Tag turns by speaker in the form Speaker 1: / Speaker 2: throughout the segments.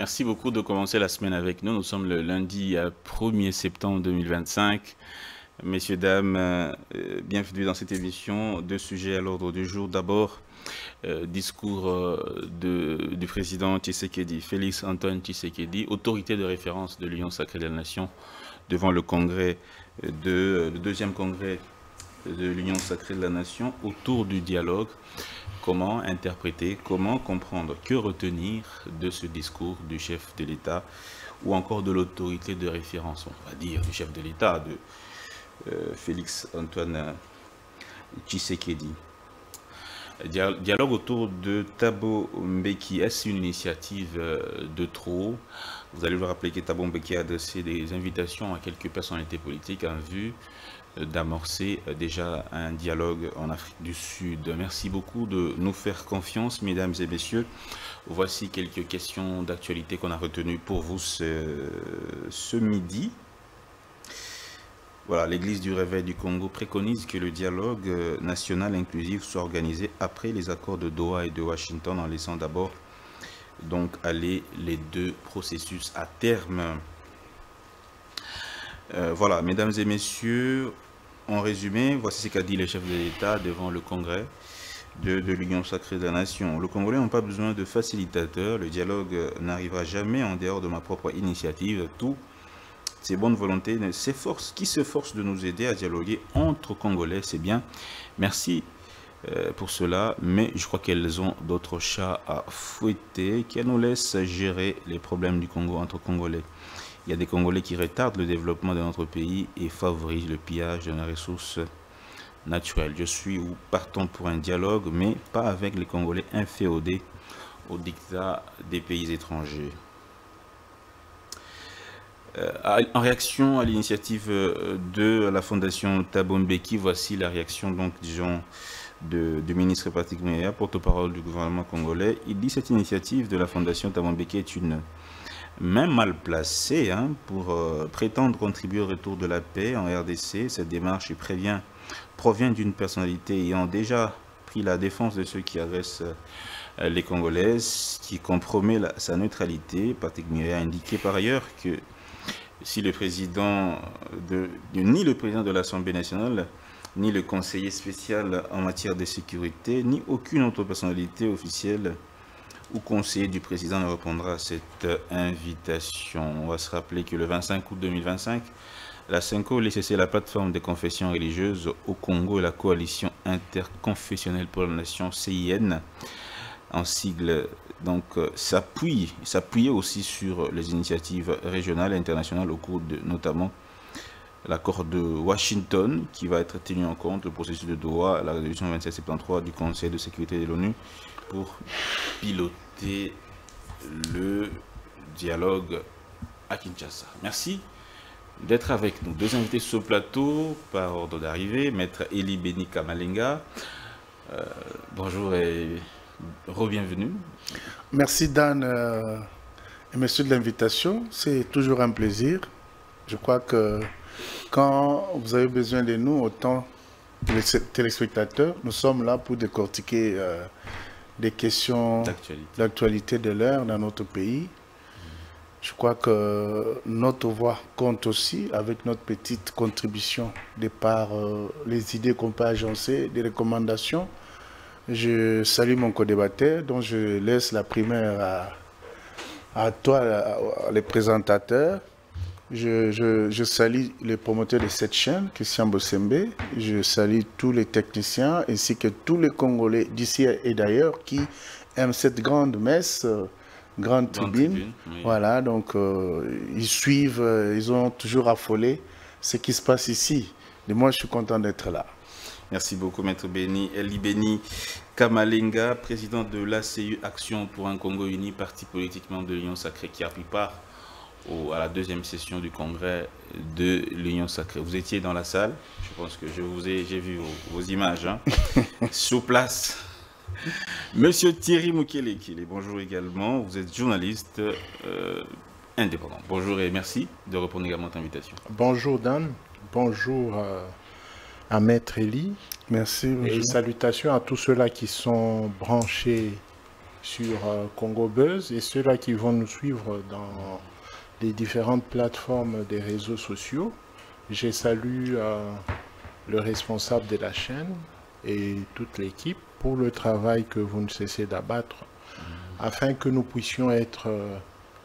Speaker 1: Merci beaucoup de commencer la semaine avec nous. Nous sommes le lundi 1er septembre 2025. Messieurs, dames, bienvenue dans cette émission. Deux sujets à l'ordre du jour. D'abord, discours du président Tshisekedi, Félix Antoine Tshisekedi, autorité de référence de l'Union sacrée de la Nation, devant le congrès le deuxième congrès de l'Union sacrée de la Nation, autour du dialogue. Comment interpréter, comment comprendre, que retenir de ce discours du chef de l'État ou encore de l'autorité de référence, on va dire, du chef de l'État, de Félix Antoine Tshisekedi. Dialogue autour de Thabo Mbeki, est-ce une initiative de trop? Vous allez vous rappeler que Thabo Mbeki a adressé des invitations à quelques personnalités politiques en vue d'amorcer déjà un dialogue en Afrique du Sud. Merci beaucoup de nous faire confiance, mesdames et messieurs. Voici quelques questions d'actualité qu'on a retenues pour vous ce midi. Voilà, l'Église du Réveil du Congo préconise que le dialogue national inclusif soit organisé après les accords de Doha et de Washington, en laissant d'abord donc aller les deux processus à terme. Voilà, mesdames et messieurs, en résumé, voici ce qu'a dit le chef de l'État devant le congrès de l'Union sacrée de la Nation. Le Congolais n'a pas besoin de facilitateurs, le dialogue n'arrivera jamais en dehors de ma propre initiative. Tout ces bonnes volontés qui s'efforcent de nous aider à dialoguer entre Congolais, c'est bien. Merci pour cela, mais je crois qu'elles ont d'autres chats à fouetter, qu'elles nous laissent gérer les problèmes du Congo entre Congolais. Il y a des Congolais qui retardent le développement de notre pays et favorisent le pillage de nos ressources naturelles. Je suis ou partons pour un dialogue, mais pas avec les Congolais inféodés au dictat des pays étrangers. En réaction à l'initiative de la fondation Thabo Mbeki, voici la réaction donc disons du ministre Patrick Muyaya, porte-parole du gouvernement congolais. Il dit cette initiative de la fondation Thabo Mbeki est une main mal placée pour prétendre contribuer au retour de la paix en RDC. Cette démarche provient d'une personnalité ayant déjà pris la défense de ceux qui agressent les Congolais, qui compromet sa neutralité. Patrick Muyaya a indiqué par ailleurs que si ni le président de l'Assemblée nationale, ni le conseiller spécial en matière de sécurité, ni aucune autre personnalité officielle ou conseiller du président ne répondra à cette invitation. On va se rappeler que le 25 août 2025, la CENCO a cessé la plateforme des confessions religieuses au Congo et la coalition interconfessionnelle pour la nation CIN, en sigle, donc s'appuyer aussi sur les initiatives régionales et internationales au cours de notamment l'accord de Washington qui va être tenu en compte, le processus de Doha, la résolution 2773 du Conseil de sécurité de l'ONU pour piloter le dialogue à Kinshasa. Merci d'être avec nous. Deux invités sur le plateau par ordre d'arrivée, maître Eli Beni Kamalenga. Bonjour et re-bienvenue.
Speaker 2: Merci Dan et monsieur de l'invitation. C'est toujours un plaisir. Je crois que quand vous avez besoin de nous, autant les téléspectateurs, nous sommes là pour décortiquer des questions d'actualité de l'heure dans notre pays. Je crois que notre voix compte aussi avec notre petite contribution de par les idées qu'on peut agencer, des recommandations. Je salue mon co-débatteur, dont je laisse la primaire à toi, les présentateurs. Je salue les promoteurs de cette chaîne, Christian Bossembe. Je salue tous les techniciens ainsi que tous les Congolais d'ici et d'ailleurs qui aiment cette grande messe, grande tribune. Oui. Voilà, donc ils suivent, ils ont toujours affolé ce qui se passe ici. Et moi, je suis content d'être là.
Speaker 1: Merci beaucoup, maître Eli Beni Kamalenga, président de l'ACU Action pour un Congo uni, parti politiquement de l'Union sacrée qui a pris part à la deuxième session du congrès de l'Union sacrée. Vous étiez dans la salle, je pense que j'ai vu vos images sur place. Monsieur Thierry Mukelekile, bonjour également, vous êtes journaliste indépendant. Bonjour et merci de répondre également à votre invitation.
Speaker 3: Bonjour Dan, bonjour à Maître Eli.
Speaker 2: Merci.
Speaker 3: Et salutations à tous ceux-là qui sont branchés sur Congo Buzz et ceux-là qui vont nous suivre dans les différentes plateformes des réseaux sociaux. Je salue le responsable de la chaîne et toute l'équipe pour le travail que vous ne cessez d'abattre afin que nous puissions être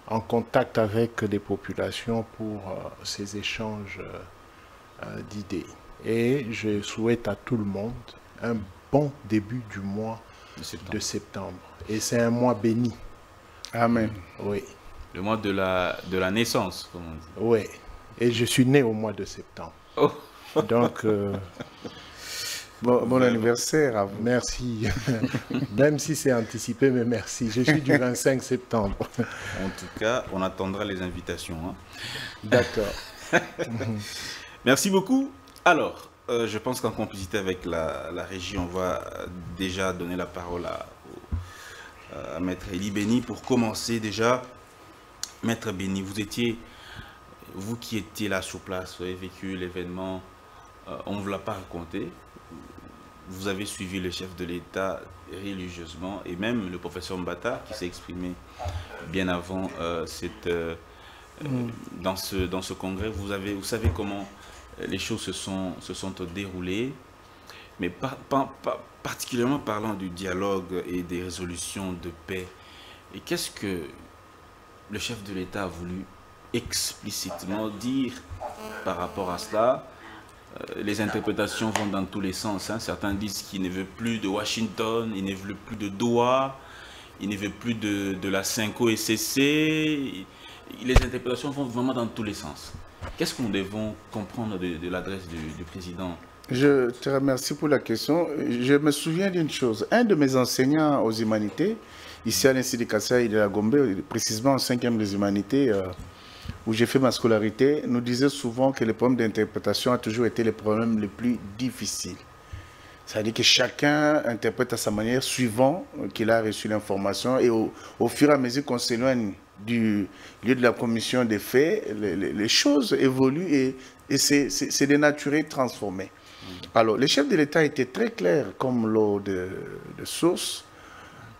Speaker 3: en contact avec les populations pour ces échanges d'idées. Et je souhaite à tout le monde un bon début du mois de septembre. Et c'est un mois béni.
Speaker 2: Amen.
Speaker 3: Oui.
Speaker 1: Le mois de la naissance, comme on dit.
Speaker 3: Oui. Et je suis né au mois de septembre.
Speaker 1: Oh.
Speaker 3: Donc,
Speaker 2: bon anniversaire à vous.
Speaker 3: Merci. Même si c'est anticipé, mais merci. Je suis du 25 septembre.
Speaker 1: En tout cas, on attendra les invitations. Hein.
Speaker 3: D'accord.
Speaker 1: Merci beaucoup. Alors, je pense qu'en complicité avec la régie, on va déjà donner la parole à Maître Elie Béni pour commencer déjà. Maître Béni, vous qui étiez là sur place, vous avez vécu l'événement, on ne vous l'a pas raconté. Vous avez suivi le chef de l'État religieusement et même le professeur Mbata qui s'est exprimé bien avant dans ce congrès. Vous savez comment les choses se sont déroulées, mais particulièrement parlant du dialogue et des résolutions de paix. Et qu'est-ce que le chef de l'État a voulu explicitement dire par rapport à cela? Les interprétations vont dans tous les sens. Hein. Certains disent qu'il ne veut plus de Washington, il ne veut plus de Doha, il ne veut plus de la 5O et CC. Les interprétations vont vraiment dans tous les sens. Qu'est-ce qu'on devons comprendre de l'adresse du président?
Speaker 2: Je te remercie pour la question. Je me souviens d'une chose. Un de mes enseignants aux humanités, ici à l'Institut Kassai de la Gombe, précisément en 5e des humanités, où j'ai fait ma scolarité, nous disait souvent que les problèmes d'interprétation ont toujours été les problèmes les plus difficiles. C'est-à-dire que chacun interprète à sa manière suivant qu'il a reçu l'information et au fur et à mesure qu'on s'éloigne du lieu de la commission des faits, les choses évoluent et c'est dénaturé, transformé. Alors, le chef de l'État était très clair comme l'eau de source.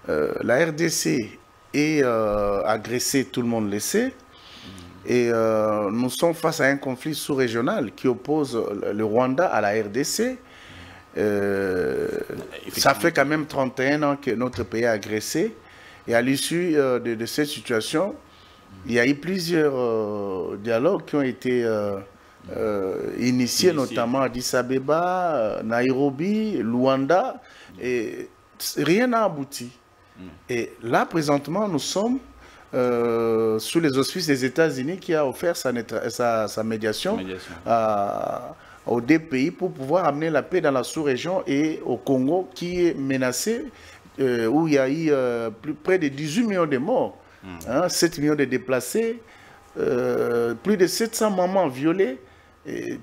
Speaker 2: La RDC est agressée, tout le monde le sait. Et nous sommes face à un conflit sous-régional qui oppose le Rwanda à la RDC. Ça fait quand même 31 ans que notre pays est agressé. Et à l'issue de cette situation, il y a eu plusieurs dialogues qui ont été initiés, notamment à Addis Abeba, Nairobi, Luanda. Et rien n'a abouti. Et là, présentement, nous sommes sous les auspices des États-Unis qui a offert sa médiation aux deux pays pour pouvoir amener la paix dans la sous-région et au Congo qui est menacé, où il y a eu près de 18 millions de morts, 7 millions de déplacés, plus de 700 mamans violées,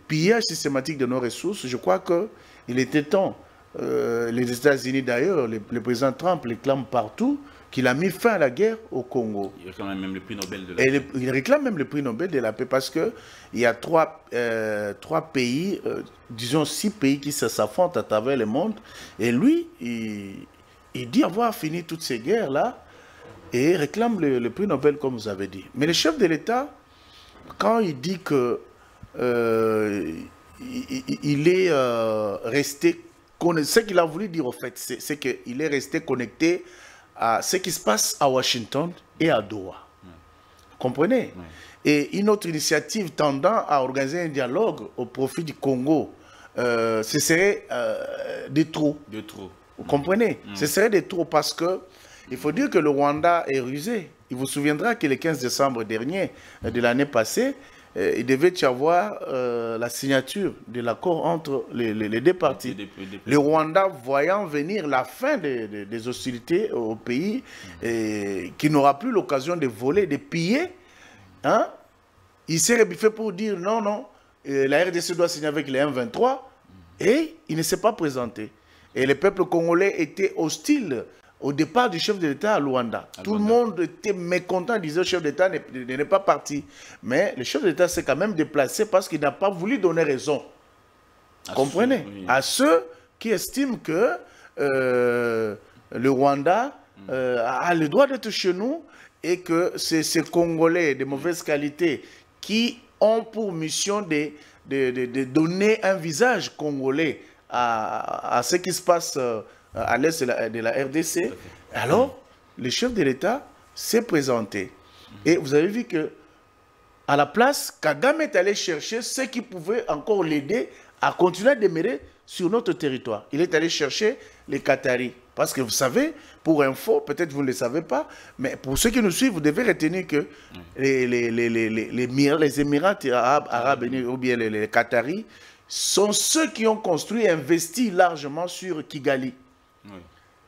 Speaker 2: pillage systématique de nos ressources. Je crois qu'il était temps. Les États-Unis d'ailleurs, le président Trump réclame partout qu'il a mis fin à la guerre au Congo.
Speaker 1: Il réclame même le prix Nobel de la paix.
Speaker 2: Il réclame même le prix Nobel de la paix parce qu'il y a trois pays, disons 6 pays qui s'affrontent à travers le monde. Et lui, il dit avoir fini toutes ces guerres-là et réclame le prix Nobel comme vous avez dit. Mais le chef de l'État, quand il dit que il est resté, ce qu'il a voulu dire au fait, c'est qu'il est resté connecté à ce qui se passe à Washington et à Doha. Vous comprenez? Et une autre initiative tendant à organiser un dialogue au profit du Congo, ce serait de trop.
Speaker 1: De trop.
Speaker 2: Vous comprenez? Ce serait de trop parce que il faut dire que le Rwanda est rusé. Il vous souviendra que le 15 décembre dernier de l'année passée, il devait y avoir la signature de l'accord entre les deux parties. Le Rwanda, voyant venir la fin des hostilités au pays, qui n'aura plus l'occasion de voler, de piller, hein, il s'est rebiffé pour dire non, non, la RDC doit signer avec les M23, et il ne s'est pas présenté. Et le peuple congolais était hostile au départ du chef de l'État à Luanda. Tout le monde était mécontent, disait au chef d'État n'est pas parti. Mais le chef de l'État s'est quand même déplacé parce qu'il n'a pas voulu donner raison. Comprenez? À ceux qui estiment que le Rwanda a le droit d'être chez nous et que c'est ces Congolais de mauvaise qualité qui ont pour mission de donner un visage congolais à ce qui se passe à l'est de la RDC. Alors, le chef de l'État s'est présenté. Et vous avez vu que à la place, Kagame est allé chercher ceux qui pouvaient encore l'aider à continuer à demeurer sur notre territoire. Il est allé chercher les Qataris. Parce que vous savez, pour info, peut-être vous ne le savez pas, mais pour ceux qui nous suivent, vous devez retenir que les Émirats arabes unis ou bien les Qataris sont ceux qui ont construit et investi largement sur Kigali. Oui.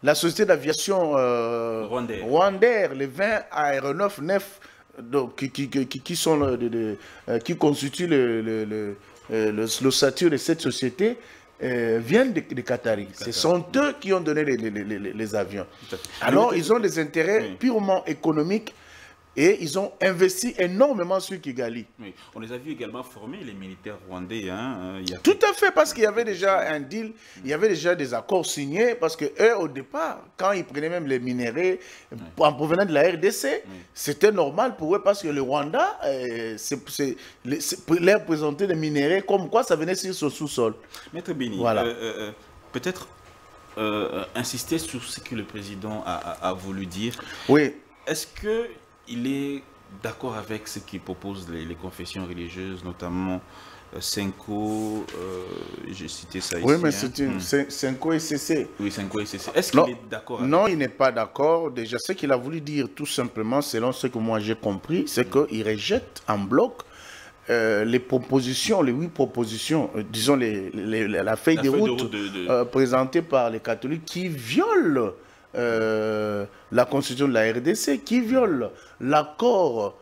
Speaker 2: La société d'aviation Rwandair, les 20 aéronefs neufs donc, qui constituent l'ossature de cette société viennent des Qataris. Ce sont eux qui ont donné les avions. Alors, ils ont des intérêts purement économiques et ils ont investi énormément sur Kigali.
Speaker 1: Oui. On les a vus également former, les militaires rwandais.
Speaker 2: Tout à fait, parce qu'il y avait déjà un deal, il y avait déjà des accords signés, parce que eux, au départ, quand ils prenaient même les minéraux en provenant de la RDC, c'était normal pour eux, parce que le Rwanda, leur présentait des minéraux comme quoi ça venait sur son sous-sol.
Speaker 1: Maître Béni,
Speaker 2: voilà.
Speaker 1: Peut-être insister sur ce que le président a voulu dire.
Speaker 2: Oui.
Speaker 1: Est-ce que il est d'accord avec ce qu'ils proposent les confessions religieuses, notamment Senko, j'ai cité ça ici.
Speaker 2: Oui, mais c'est Senko et CC.
Speaker 1: Oui, Senko et CC. Est-ce qu'il est d'accord avec...
Speaker 2: Non, il n'est pas d'accord. Déjà, ce qu'il a voulu dire, tout simplement, selon ce que moi j'ai compris, c'est qu'il rejette en bloc les propositions, les 8 propositions, disons la feuille de route présentée par les catholiques qui violent la constitution de la RDC, qui viole l'accord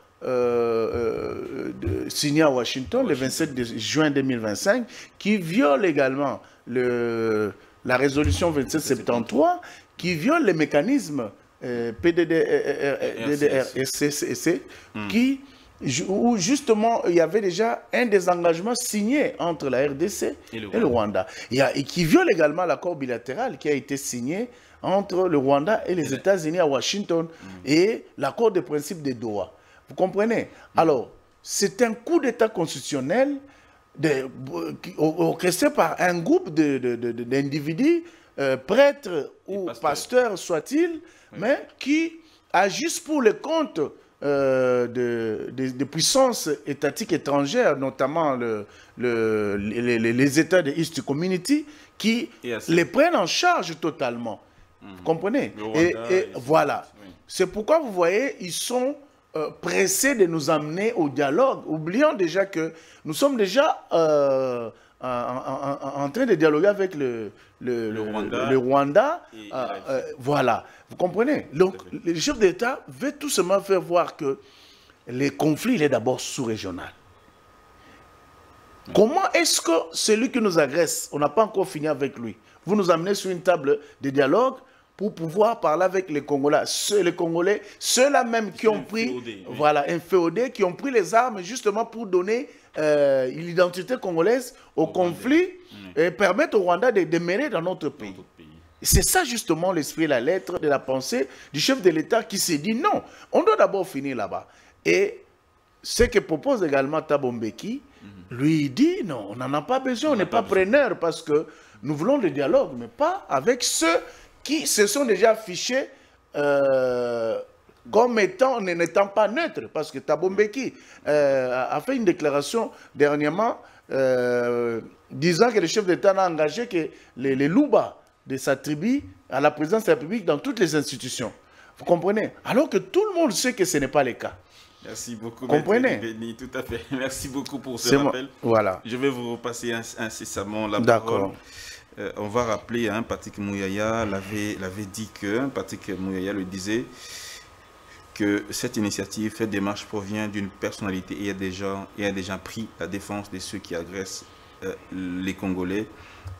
Speaker 2: signé à Washington le 27 juin 2025, qui viole également la résolution 2773, qui viole les mécanismes PDDR-SCC, où justement il y avait déjà un désengagement signé entre la RDC et le Rwanda. Et qui viole également l'accord bilatéral qui a été signé entre le Rwanda et les États-Unis à Washington et l'accord de principe de Doha. Vous comprenez? Alors, c'est un coup d'État constitutionnel orchestré par un groupe d'individus, prêtres ou pasteurs soient-ils, mais qui agissent pour le compte de puissances étatiques étrangères, notamment les États de East Community, qui les prennent en charge totalement. Vous comprenez? Et voilà. Oui. C'est pourquoi vous voyez, ils sont pressés de nous amener au dialogue, oubliant déjà que nous sommes déjà en train de dialoguer avec le Rwanda. Voilà. Vous comprenez? Donc, le chef d'État veut tout simplement faire voir que le conflit, il est d'abord sous-régional. Comment est-ce que celui qui nous agresse, on n'a pas encore fini avec lui, vous nous amenez sur une table de dialogue pour pouvoir parler avec les Congolais, ceux-là même qui ont pris, voilà, inféodés, qui ont pris les armes justement pour donner l'identité congolaise au conflit et permettre au Rwanda de demeurer dans notre pays. C'est ça justement l'esprit, la lettre de la pensée du chef de l'État qui s'est dit non, on doit d'abord finir là-bas. Et ce que propose également Thabo Mbeki, lui dit non, on n'en a pas besoin, on n'est pas preneur parce que nous voulons le dialogue, mais pas avec ceux qui se sont déjà affichés comme étant, n'étant pas neutres, parce que Thabo Mbeki a fait une déclaration dernièrement disant que le chef d'État n'a engagé que les Louba de sa tribu à la présidence de la République dans toutes les institutions. Vous comprenez? Alors que tout le monde sait que ce n'est pas le cas.
Speaker 1: Merci beaucoup,
Speaker 2: comprenez?
Speaker 1: Béni, tout à fait. Merci beaucoup pour ce rappel.
Speaker 2: Voilà.
Speaker 1: Je vais vous repasser incessamment la parole. On va rappeler, Patrick Mouyaya l'avait dit que, Patrick Mouyaya le disait, que cette initiative, cette démarche provient d'une personnalité et a déjà pris la défense de ceux qui agressent les Congolais,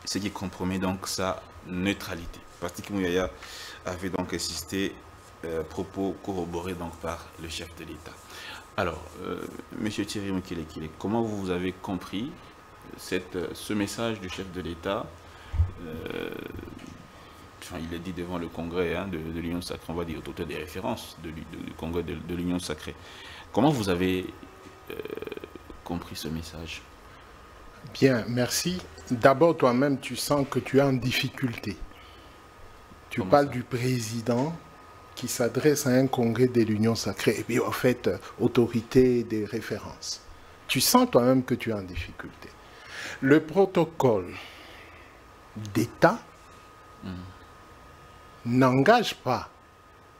Speaker 1: ce qui compromet donc sa neutralité. Patrick Mouyaya avait donc insisté, propos corroborés donc par le chef de l'État. Alors, Monsieur Thierry Mukele-Kile, comment vous avez compris ce message du chef de l'État enfin, il est dit devant le congrès de l'Union Sacrée, on va dire auteur des références du congrès de l'Union Sacrée. Comment vous avez compris ce message?
Speaker 3: Bien, merci. D'abord, toi-même, tu sens que tu es en difficulté. Tu parles du président qui s'adresse à un congrès de l'Union Sacrée, et puis en fait, autorité des références. Tu sens toi-même que tu es en difficulté. Le protocole d'État n'engage pas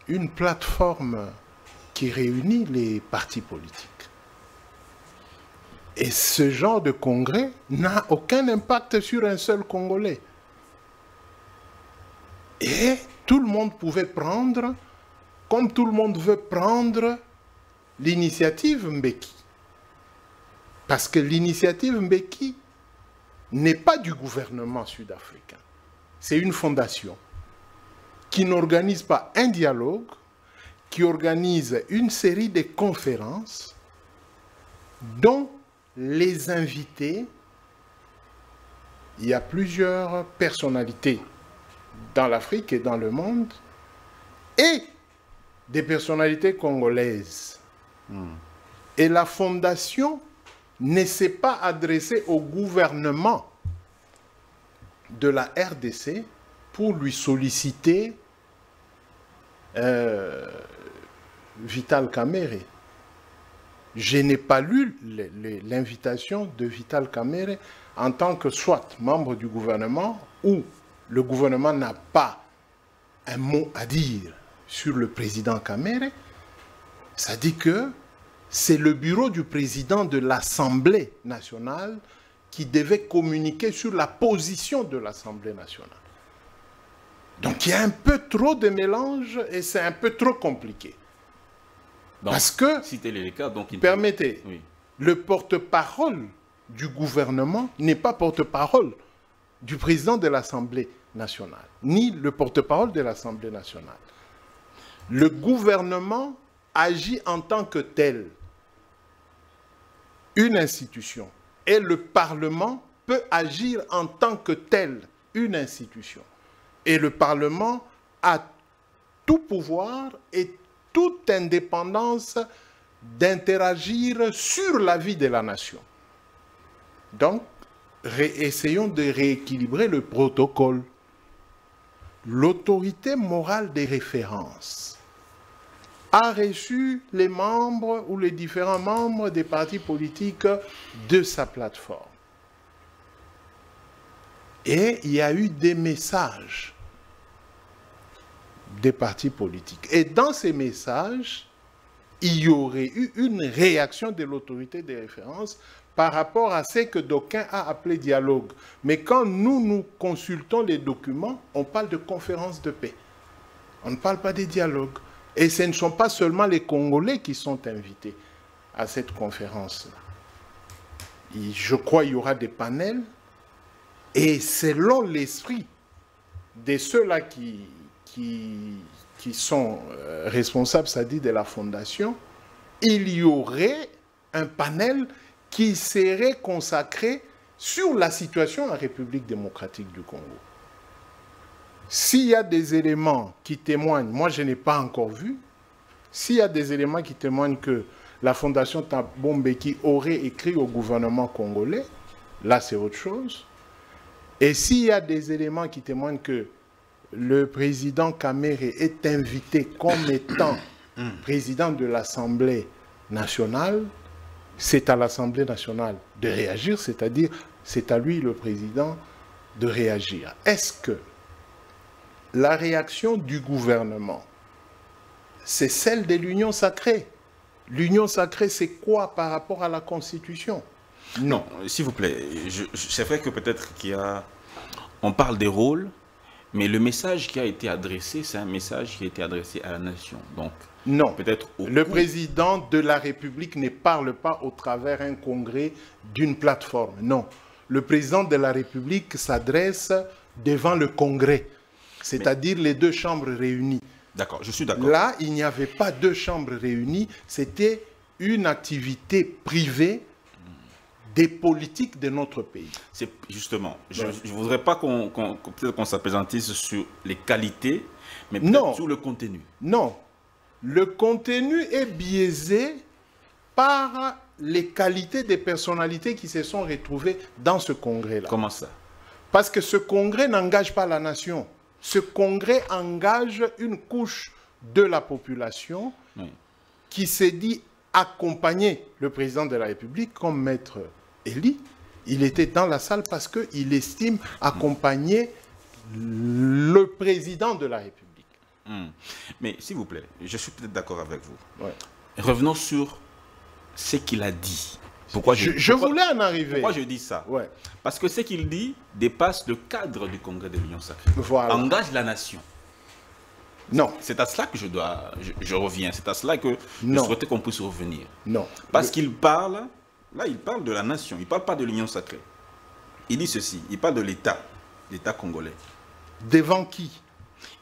Speaker 3: une plateforme qui réunit les partis politiques. Et ce genre de congrès n'a aucun impact sur un seul Congolais. Et tout le monde pouvait prendre, comme tout le monde veut prendre, l'initiative Mbeki. Parce que l'initiative Mbeki n'est pas du gouvernement sud-africain. C'est une fondation qui n'organise pas un dialogue, qui organise une série de conférences dont les invités, il y a plusieurs personnalités dans l'Afrique et dans le monde, et des personnalités congolaises. Et la fondation ne s'est pas adressée au gouvernement de la RDC pour lui solliciter Vital Kamerhe. Je n'ai pas lu l'invitation de Vital Kamerhe en tant que soit membre du gouvernement ou le gouvernement n'a pas un mot à dire sur le président Kamerhe. Ça dit que c'est le bureau du président de l'Assemblée nationale qui devait communiquer sur la position de l'Assemblée nationale. Donc il y a un peu trop de mélange et c'est un peu trop compliqué.
Speaker 1: Donc,
Speaker 3: parce que,
Speaker 1: si tel est le cas, donc
Speaker 3: permettez,
Speaker 1: oui.
Speaker 3: Le porte-parole du gouvernement n'est pas porte-parole du président de l'Assemblée nationale, ni le porte-parole de l'Assemblée nationale. Le gouvernement agit en tant que tel, une institution, et le Parlement peut agir en tant que tel, une institution. Et le Parlement a tout pouvoir et toute indépendance d'interagir sur la vie de la nation. Donc, essayons de rééquilibrer le protocole. L'autorité morale des références a reçu les membres ou les différents membres des partis politiques de sa plateforme. Et il y a eu des messages des partis politiques. Et dans ces messages, il y aurait eu une réaction de l'autorité des références par rapport à ce que d'aucuns a appelé dialogue. Mais quand nous consultons les documents, on parle de conférence de paix. On ne parle pas de dialogue. Et ce ne sont pas seulement les Congolais qui sont invités à cette conférence-là. Je crois qu'il y aura des panels. Et selon l'esprit de ceux-là qui sont responsables, c'est-à-dire de la fondation, il y aurait un panel qui serait consacré sur la situation en République démocratique du Congo. S'il y a des éléments qui témoignent, moi je n'ai pas encore vu, s'il y a des éléments qui témoignent que la fondation Thabo Mbeki aurait écrit au gouvernement congolais, là c'est autre chose. Et s'il y a des éléments qui témoignent que le président Kamerhe est invité comme étant président de l'Assemblée nationale, c'est à l'Assemblée nationale de réagir, c'est-à-dire c'est à lui, le président, de réagir. Est-ce que la réaction du gouvernement, c'est celle de l'Union sacrée? L'Union sacrée, c'est quoi par rapport à la Constitution?
Speaker 1: Non, s'il vous plaît, c'est vrai que peut-être qu'il y a... On parle des rôles, mais le message qui a été adressé, c'est un message qui a été adressé à la nation. Donc,
Speaker 3: non,
Speaker 1: peut-être
Speaker 3: le président de la République ne parle pas au travers d'un congrès d'une plateforme. Non, le président de la République s'adresse devant le congrès, c'est-à-dire les deux chambres réunies.
Speaker 1: D'accord, je suis d'accord.
Speaker 3: Là, il n'y avait pas deux chambres réunies, c'était une activité privée des politiques de notre pays.
Speaker 1: C'est justement, je ne voudrais pas qu'on s'appesantisse sur les qualités, mais peut-être sur le contenu.
Speaker 3: Non, le contenu est biaisé par les qualités des personnalités qui se sont retrouvées dans ce congrès-là.
Speaker 1: Comment ça?
Speaker 3: Parce que ce congrès n'engage pas la nation. Ce congrès engage une couche de la population qui s'est dit accompagner le président de la République comme maître Elie. Il était dans la salle parce qu'il estime accompagner le président de la République.
Speaker 1: Mais s'il vous plaît, je suis peut-être d'accord avec vous.
Speaker 3: Ouais.
Speaker 1: Revenons sur ce qu'il a dit.
Speaker 3: Je voulais en arriver.
Speaker 1: Pourquoi je dis ça? Parce que ce qu'il dit dépasse le cadre du congrès de l'Union sacrée.
Speaker 3: Voilà.
Speaker 1: Engage la nation.
Speaker 3: Non.
Speaker 1: C'est à cela que je reviens. C'est à cela que je souhaitais qu'on puisse revenir.
Speaker 3: Non.
Speaker 1: Parce qu'il parle, là il parle de la nation, il ne parle pas de l'Union sacrée. Il dit ceci, il parle de l'État congolais.
Speaker 3: Devant qui?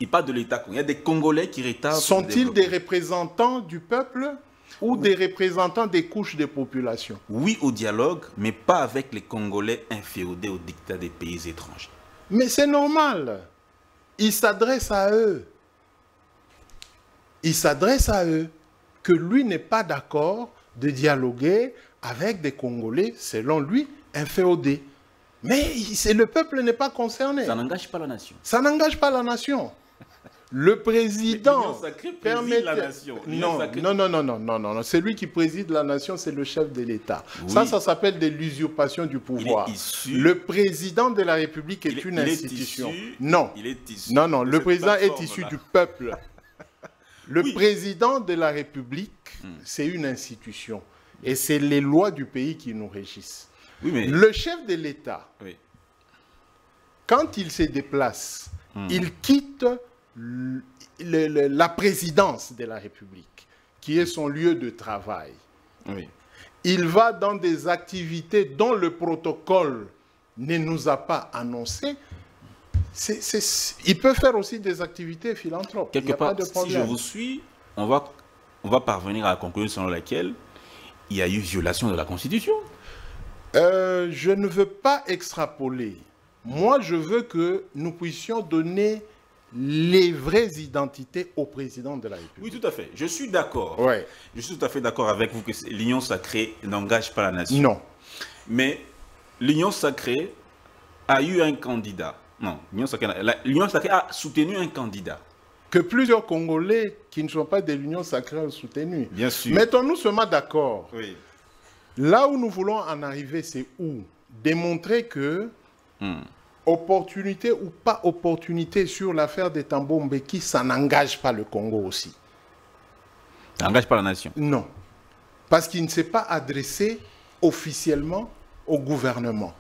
Speaker 1: Il parle de l'État congolais. Il y a des Congolais qui retardent.
Speaker 3: Sont-ils des représentants du peuple ou des représentants des couches de population?
Speaker 1: Oui au dialogue, mais pas avec les Congolais inféodés au dictat des pays étrangers.
Speaker 3: Mais c'est normal. Il s'adresse à eux. Il s'adresse à eux que lui n'est pas d'accord de dialoguer avec des Congolais, selon lui, inféodés. Mais le peuple n'est pas concerné.
Speaker 1: Ça n'engage pas la nation.
Speaker 3: Ça n'engage pas la nation. Le président
Speaker 1: l'Union sacrée préside la nation.
Speaker 3: Non. Celui qui préside la nation, c'est le chef de l'État. Oui. Ça s'appelle de l'usurpation du pouvoir. Le président de la République est une institution. Non. Non, le président est issu du peuple. Le président de la République, c'est une institution. Et c'est les lois du pays qui nous régissent.
Speaker 1: Oui, mais...
Speaker 3: Le chef de l'État, quand il se déplace, il quitte la présidence de la République, qui est son lieu de travail. Il va dans des activités dont le protocole ne nous a pas annoncé. Il peut faire aussi des activités philanthropes.
Speaker 1: Quelque part, si je vous suis, on va parvenir à la conclusion selon laquelle il y a eu violation de la Constitution.
Speaker 3: Je ne veux pas extrapoler. Moi, je veux que nous puissions donner les vraies identités au président de la République.
Speaker 1: Oui, tout à fait. Je suis d'accord.
Speaker 3: Ouais.
Speaker 1: Je suis tout à fait d'accord avec vous que l'Union sacrée n'engage pas la nation.
Speaker 3: Non.
Speaker 1: Mais l'Union sacrée a eu un candidat. Non, l'Union sacrée a soutenu un candidat.
Speaker 3: Que plusieurs Congolais qui ne sont pas de l'Union sacrée ont soutenu.
Speaker 1: Bien sûr.
Speaker 3: Mettons-nous seulement d'accord.
Speaker 1: Oui.
Speaker 3: Là où nous voulons en arriver, c'est où? Démontrer que opportunité ou pas opportunité sur l'affaire des Thabo Mbeki, ça n'engage pas le Congo aussi.
Speaker 1: Ça n'engage pas la nation?
Speaker 3: Non. Parce qu'il ne s'est pas adressé officiellement au gouvernement.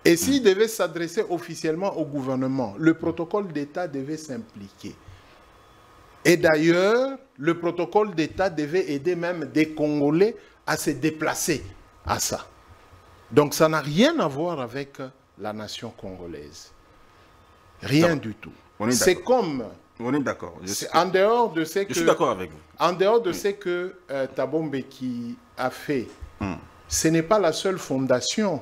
Speaker 3: Et s'il devait s'adresser officiellement au gouvernement, le protocole d'État devait s'impliquer. Et d'ailleurs, le protocole d'État devait aider même des Congolais à se déplacer à ça. Donc ça n'a rien à voir avec la nation congolaise. Rien du tout. C'est comme...
Speaker 1: On est d'accord.
Speaker 3: En dehors de ce que...
Speaker 1: Je suis d'accord avec vous.
Speaker 3: En dehors de ce que Thabo Mbeki a fait, ce n'est pas la seule fondation.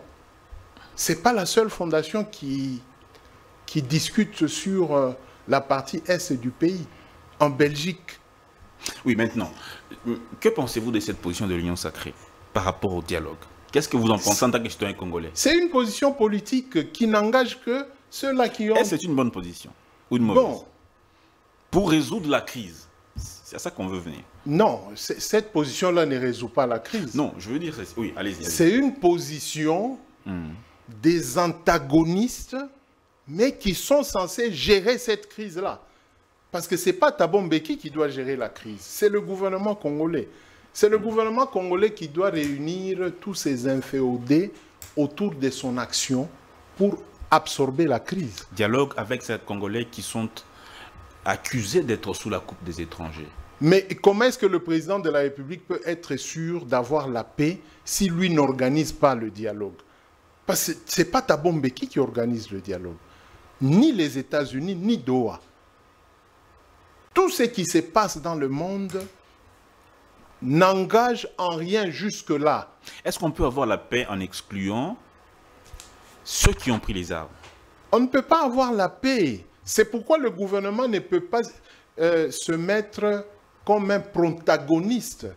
Speaker 3: C'est pas la seule fondation qui discute sur la partie est du pays, en Belgique.
Speaker 1: Oui, maintenant, que pensez-vous de cette position de l'Union sacrée par rapport au dialogue? Qu'est-ce que vous en pensez en tant que citoyen congolais?
Speaker 3: C'est une position politique qui n'engage que ceux-là qui ont...
Speaker 1: Est-ce que c'est une bonne position ou une mauvaise? Bon. Pour résoudre la crise, c'est à ça qu'on veut venir.
Speaker 3: Non, cette position-là ne résout pas la crise.
Speaker 1: Non, je veux dire... Oui, allez-y.
Speaker 3: C'est une position des antagonistes, mais qui sont censés gérer cette crise-là. Parce que ce n'est pas Thabo Mbeki qui doit gérer la crise, c'est le gouvernement congolais. C'est le gouvernement congolais qui doit réunir tous ces inféodés autour de son action pour absorber la crise.
Speaker 1: Dialogue avec ces Congolais qui sont accusés d'être sous la coupe des étrangers.
Speaker 3: Mais comment est-ce que le président de la République peut être sûr d'avoir la paix si lui n'organise pas le dialogue? Parce que ce n'est pas Thabo Mbeki qui organise le dialogue. Ni les États-Unis, ni Doha. Tout ce qui se passe dans le monde n'engage en rien jusque-là.
Speaker 1: Est-ce qu'on peut avoir la paix en excluant ceux qui ont pris les armes?
Speaker 3: On ne peut pas avoir la paix. C'est pourquoi le gouvernement ne peut pas se mettre comme un protagoniste.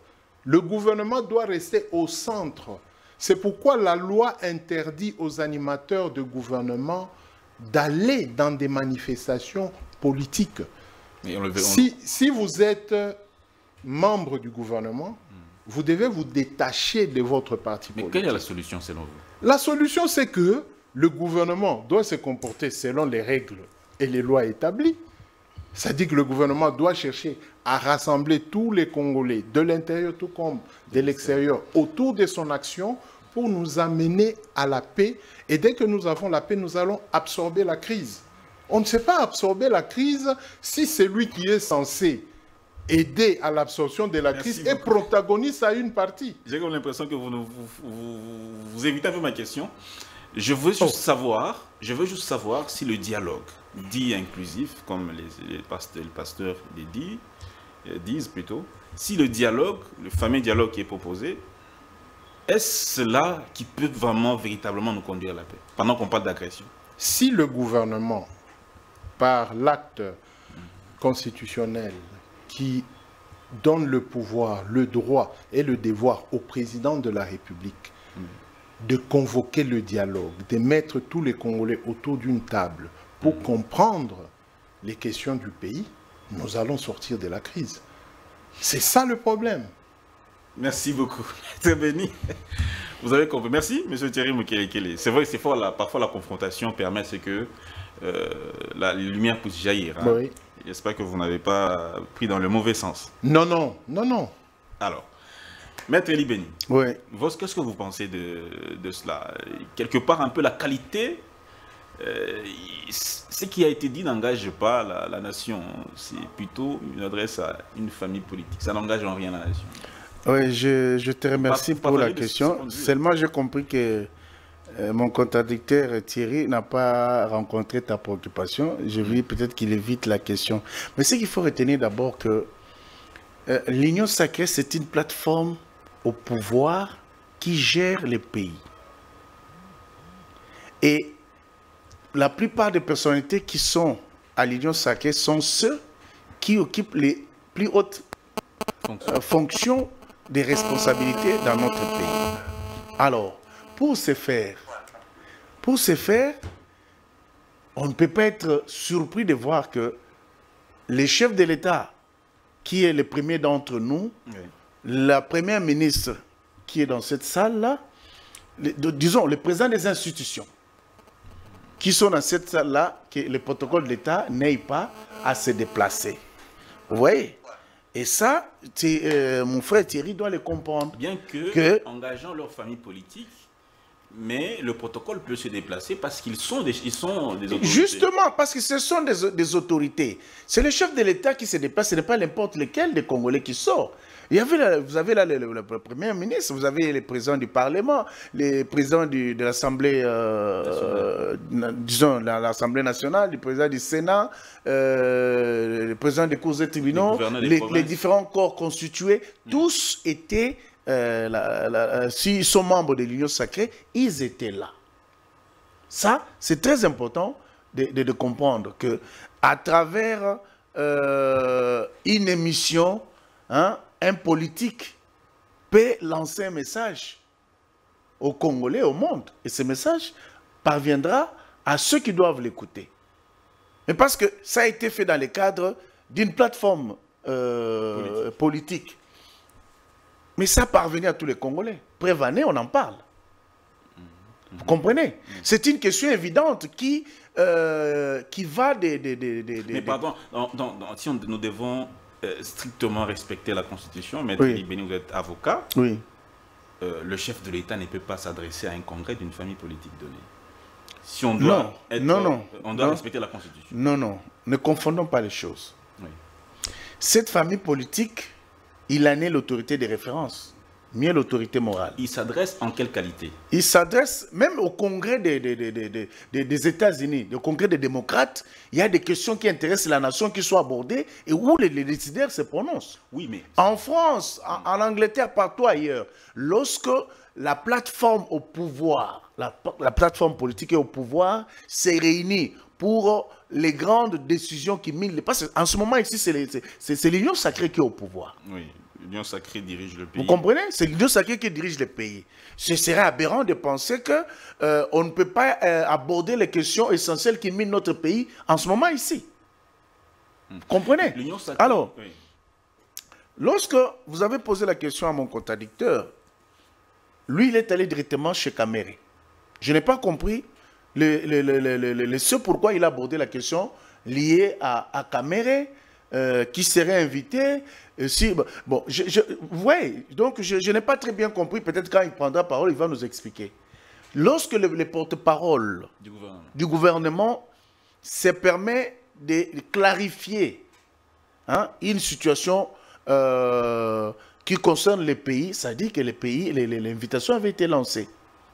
Speaker 3: Le gouvernement doit rester au centre. C'est pourquoi la loi interdit aux animateurs de gouvernement d'aller dans des manifestations politiques. Si vous êtes membre du gouvernement, vous devez vous détacher de votre parti politique.
Speaker 1: Mais quelle est la solution selon vous?
Speaker 3: La solution, c'est que le gouvernement doit se comporter selon les règles et les lois établies. C'est-à-dire que le gouvernement doit chercher à rassembler tous les Congolais, de l'intérieur tout comme de l'extérieur, autour de son action pour nous amener à la paix. Et dès que nous avons la paix, nous allons absorber la crise. On ne sait pas absorber la crise si celui qui est censé aider à l'absorption de la crise est protagoniste à une partie.
Speaker 1: J'ai comme l'impression que vous évitez un peu ma question. Je veux juste savoir si le dialogue dit inclusif, comme les pasteurs disent plutôt, si le dialogue, le fameux dialogue qui est proposé, est-ce cela qui peut vraiment, véritablement nous conduire à la paix, pendant qu'on parle d'agression?
Speaker 3: Si le gouvernement, par l'acte constitutionnel qui donne le pouvoir, le droit et le devoir au président de la République de convoquer le dialogue, de mettre tous les Congolais autour d'une table pour comprendre les questions du pays, nous allons sortir de la crise. C'est ça le problème.
Speaker 1: Merci beaucoup. Très béni. Vous avez compris. Merci, M. Thierry Mukelekele. C'est vrai que c'est fort, parfois la confrontation permet que la lumière puisse jaillir. Hein.
Speaker 3: Oui.
Speaker 1: J'espère que vous n'avez pas pris dans le mauvais sens.
Speaker 3: Non, non, non, non.
Speaker 1: Alors, Maître Eli Beni,
Speaker 2: Oui.
Speaker 1: qu'est-ce que vous pensez de cela? Quelque part, un peu la qualité, ce qui a été dit n'engage pas la nation. C'est plutôt une adresse à une famille politique. Ça n'engage en rien la nation.
Speaker 2: Oui, je te remercie pour la question. Seulement, j'ai compris que mon contradicteur Thierry n'a pas rencontré ta préoccupation. Je vis peut-être qu'il évite la question. Mais ce qu'il faut retenir d'abord que l'Union sacrée, c'est une plateforme au pouvoir qui gère les pays. Et la plupart des personnalités qui sont à l'Union sacrée sont ceux qui occupent les plus hautes fonctions des responsabilités dans notre pays. Alors, pour ce faire, on ne peut pas être surpris de voir que les chefs de l'État, qui est le premier d'entre nous, oui, la première ministre qui est dans cette salle-là, disons, le président des institutions, qui sont dans cette salle-là, que le protocole de l'État n'aille pas à se déplacer. Vous voyez? Et ça, mon frère Thierry doit le comprendre.
Speaker 1: Bien que engageant leur famille politique, mais le protocole peut se déplacer parce qu'ils sont des autorités.
Speaker 2: Justement, parce que ce sont des autorités. C'est le chef de l'État qui se déplace, ce n'est pas n'importe lequel des Congolais qui sort. Vous avez là le Premier ministre, vous avez les présidents du Parlement, les présidents de l'Assemblée, disons, l'Assemblée nationale, le président du Sénat, le président des cours et tribunaux, les différents corps constitués, tous étaient... s'ils sont membres de l'Union sacrée, ils étaient là. Ça, c'est très important de comprendre que à travers une émission, hein, un politique peut lancer un message aux Congolais, au monde. Et ce message parviendra à ceux qui doivent l'écouter. Mais parce que ça a été fait dans le cadre d'une plateforme politique. Mais ça parvenait à tous les Congolais. Preuve année, on en parle. Vous comprenez? C'est une question évidente qui va des...
Speaker 1: Mais pardon, si nous devons strictement respecter la Constitution, Maître Eli Beni, vous êtes avocat,
Speaker 2: oui.
Speaker 1: Le chef de l'État ne peut pas s'adresser à un congrès d'une famille politique donnée. Si on doit, on doit respecter la Constitution.
Speaker 2: Non, non. Ne confondons pas les choses. Oui. Cette famille politique... il en est l'autorité de référence. mieux l'autorité morale.
Speaker 1: Il s'adresse en quelle qualité?
Speaker 2: Il s'adresse même au Congrès des États-Unis, au Congrès des démocrates. Il y a des questions qui intéressent la nation qui sont abordées et où les décideurs se prononcent.
Speaker 1: Oui, mais...
Speaker 2: En France, en Angleterre, partout ailleurs, lorsque la plateforme au pouvoir, la plateforme politique est au pouvoir, s'est réunie pour les grandes décisions qui minent. Parce qu'en ce moment ici, c'est l'Union sacrée qui est au pouvoir.
Speaker 1: Oui. L'Union sacrée dirige le pays.
Speaker 2: Vous comprenez? C'est l'Union sacrée qui dirige le pays. Ce serait aberrant de penser qu'on ne peut pas aborder les questions essentielles qui minent notre pays en ce moment ici. Vous comprenez?
Speaker 1: L'Union sacrée...
Speaker 2: Alors,
Speaker 1: oui.
Speaker 2: Lorsque vous avez posé la question à mon contradicteur, lui, il est allé directement chez Kamere. Je n'ai pas compris ce pourquoi il a abordé la question liée à Kamere, qui serait invité. Si, bon, vous voyez, donc je n'ai pas très bien compris. Peut-être quand il prendra parole, il va nous expliquer. Lorsque les porte-parole du gouvernement se permet de clarifier une situation qui concerne les pays, ça dit que les pays, l'invitation avait été lancée.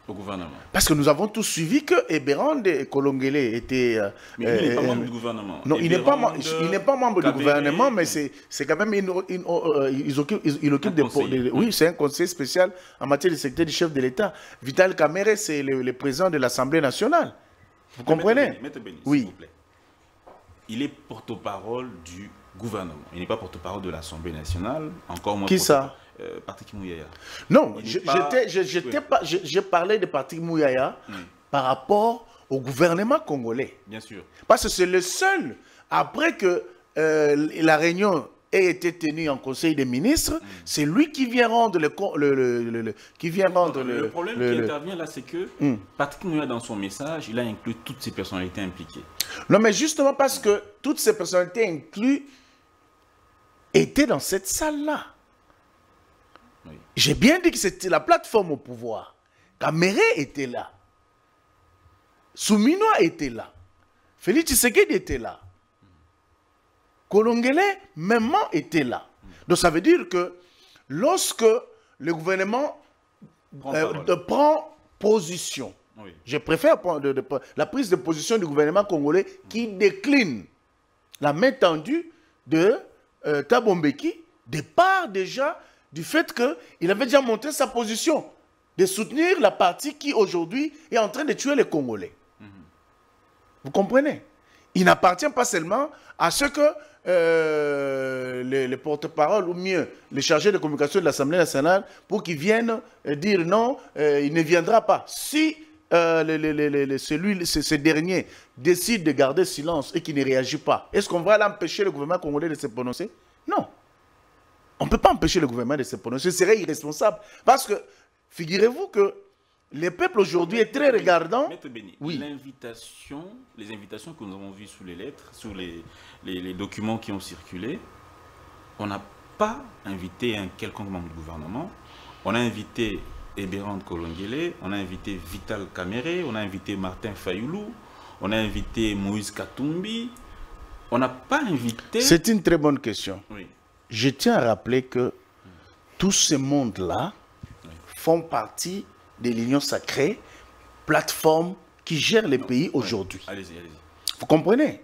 Speaker 1: Au gouvernement.
Speaker 2: Parce que nous avons tous suivi que Eberande et Kolongele étaient...
Speaker 1: mais il n'est pas membre du gouvernement.
Speaker 2: Non, il n'est pas membre du gouvernement, mais c'est quand même... il occupe des... Oui, c'est un conseil spécial en matière de sécurité du chef de l'État. Vital Kamerhe, c'est le président de l'Assemblée nationale. Vous comprenez?
Speaker 1: Maître Béni,
Speaker 2: oui.
Speaker 1: S'il vous plaît. Il est porte-parole du gouvernement. Il n'est pas porte-parole de l'Assemblée nationale, encore moins...
Speaker 2: Qui ça?
Speaker 1: Patrick Mouyaya.
Speaker 2: Non, j'ai parlé de Patrick Mouyaya par rapport au gouvernement congolais.
Speaker 1: Bien sûr.
Speaker 2: Parce que c'est le seul, après que la réunion ait été tenue en Conseil des ministres, c'est lui qui vient rendre le problème qui
Speaker 1: intervient là, c'est que Patrick Mouyaya, dans son message, il a inclus toutes ces personnalités impliquées.
Speaker 2: Non, mais justement parce que toutes ces personnalités incluses étaient dans cette salle-là. Oui. J'ai bien dit que c'était la plateforme au pouvoir. Kamere était là. Souminoa était là. Félix Tshisekedi était là. Kolongele, même était là. Donc ça veut dire que lorsque le gouvernement prend position, oui. Je préfère la prise de position du gouvernement congolais qui décline la main tendue de Thabo Mbeki, de part déjà du fait qu'il avait déjà montré sa position de soutenir la partie qui aujourd'hui est en train de tuer les Congolais. Vous comprenez? Il n'appartient pas seulement à ce que les porte-parole, ou mieux, les chargés de communication de l'Assemblée nationale, pour qu'ils viennent dire non, il ne viendra pas. Si ce dernier décide de garder silence et qu'il ne réagit pas, est-ce qu'on va l'empêcher, le gouvernement congolais, de se prononcer? Non. On ne peut pas empêcher le gouvernement de se prononcer. Ce serait irresponsable. Parce que, figurez-vous que le peuple aujourd'hui est très regardant.
Speaker 1: Maître Béni,
Speaker 2: oui.
Speaker 1: Les invitations que nous avons vues sous les lettres, sous les documents qui ont circulé, on n'a pas invité un quelconque membre du gouvernement. On a invité Eberande Kolongele, on a invité Vital Kamerhe, on a invité Martin Fayoulou, on a invité Moïse Katumbi. On n'a pas invité...
Speaker 2: C'est une très bonne question.
Speaker 1: Oui.
Speaker 2: Je tiens à rappeler que tout ce monde-là font partie de l'Union sacrée, plateforme qui gère les pays aujourd'hui.
Speaker 1: Allez-y.
Speaker 2: Vous comprenez?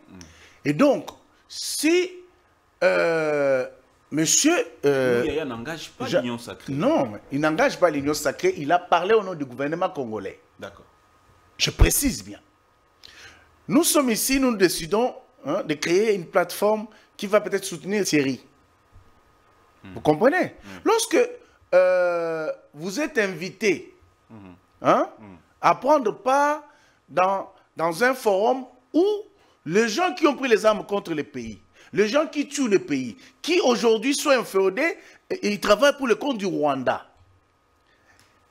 Speaker 2: Et donc, si monsieur...
Speaker 1: Mouyaya n'engage pas l'Union sacrée.
Speaker 2: Non, il n'engage pas l'Union sacrée. Il a parlé au nom du gouvernement congolais.
Speaker 1: D'accord.
Speaker 2: Je précise bien. Nous sommes ici, nous décidons de créer une plateforme qui va peut-être soutenir Thierry. Vous comprenez? Lorsque vous êtes invité à prendre part dans un forum où les gens qui ont pris les armes contre le pays, les gens qui tuent le pays, qui aujourd'hui sont inféodés, et ils travaillent pour le compte du Rwanda,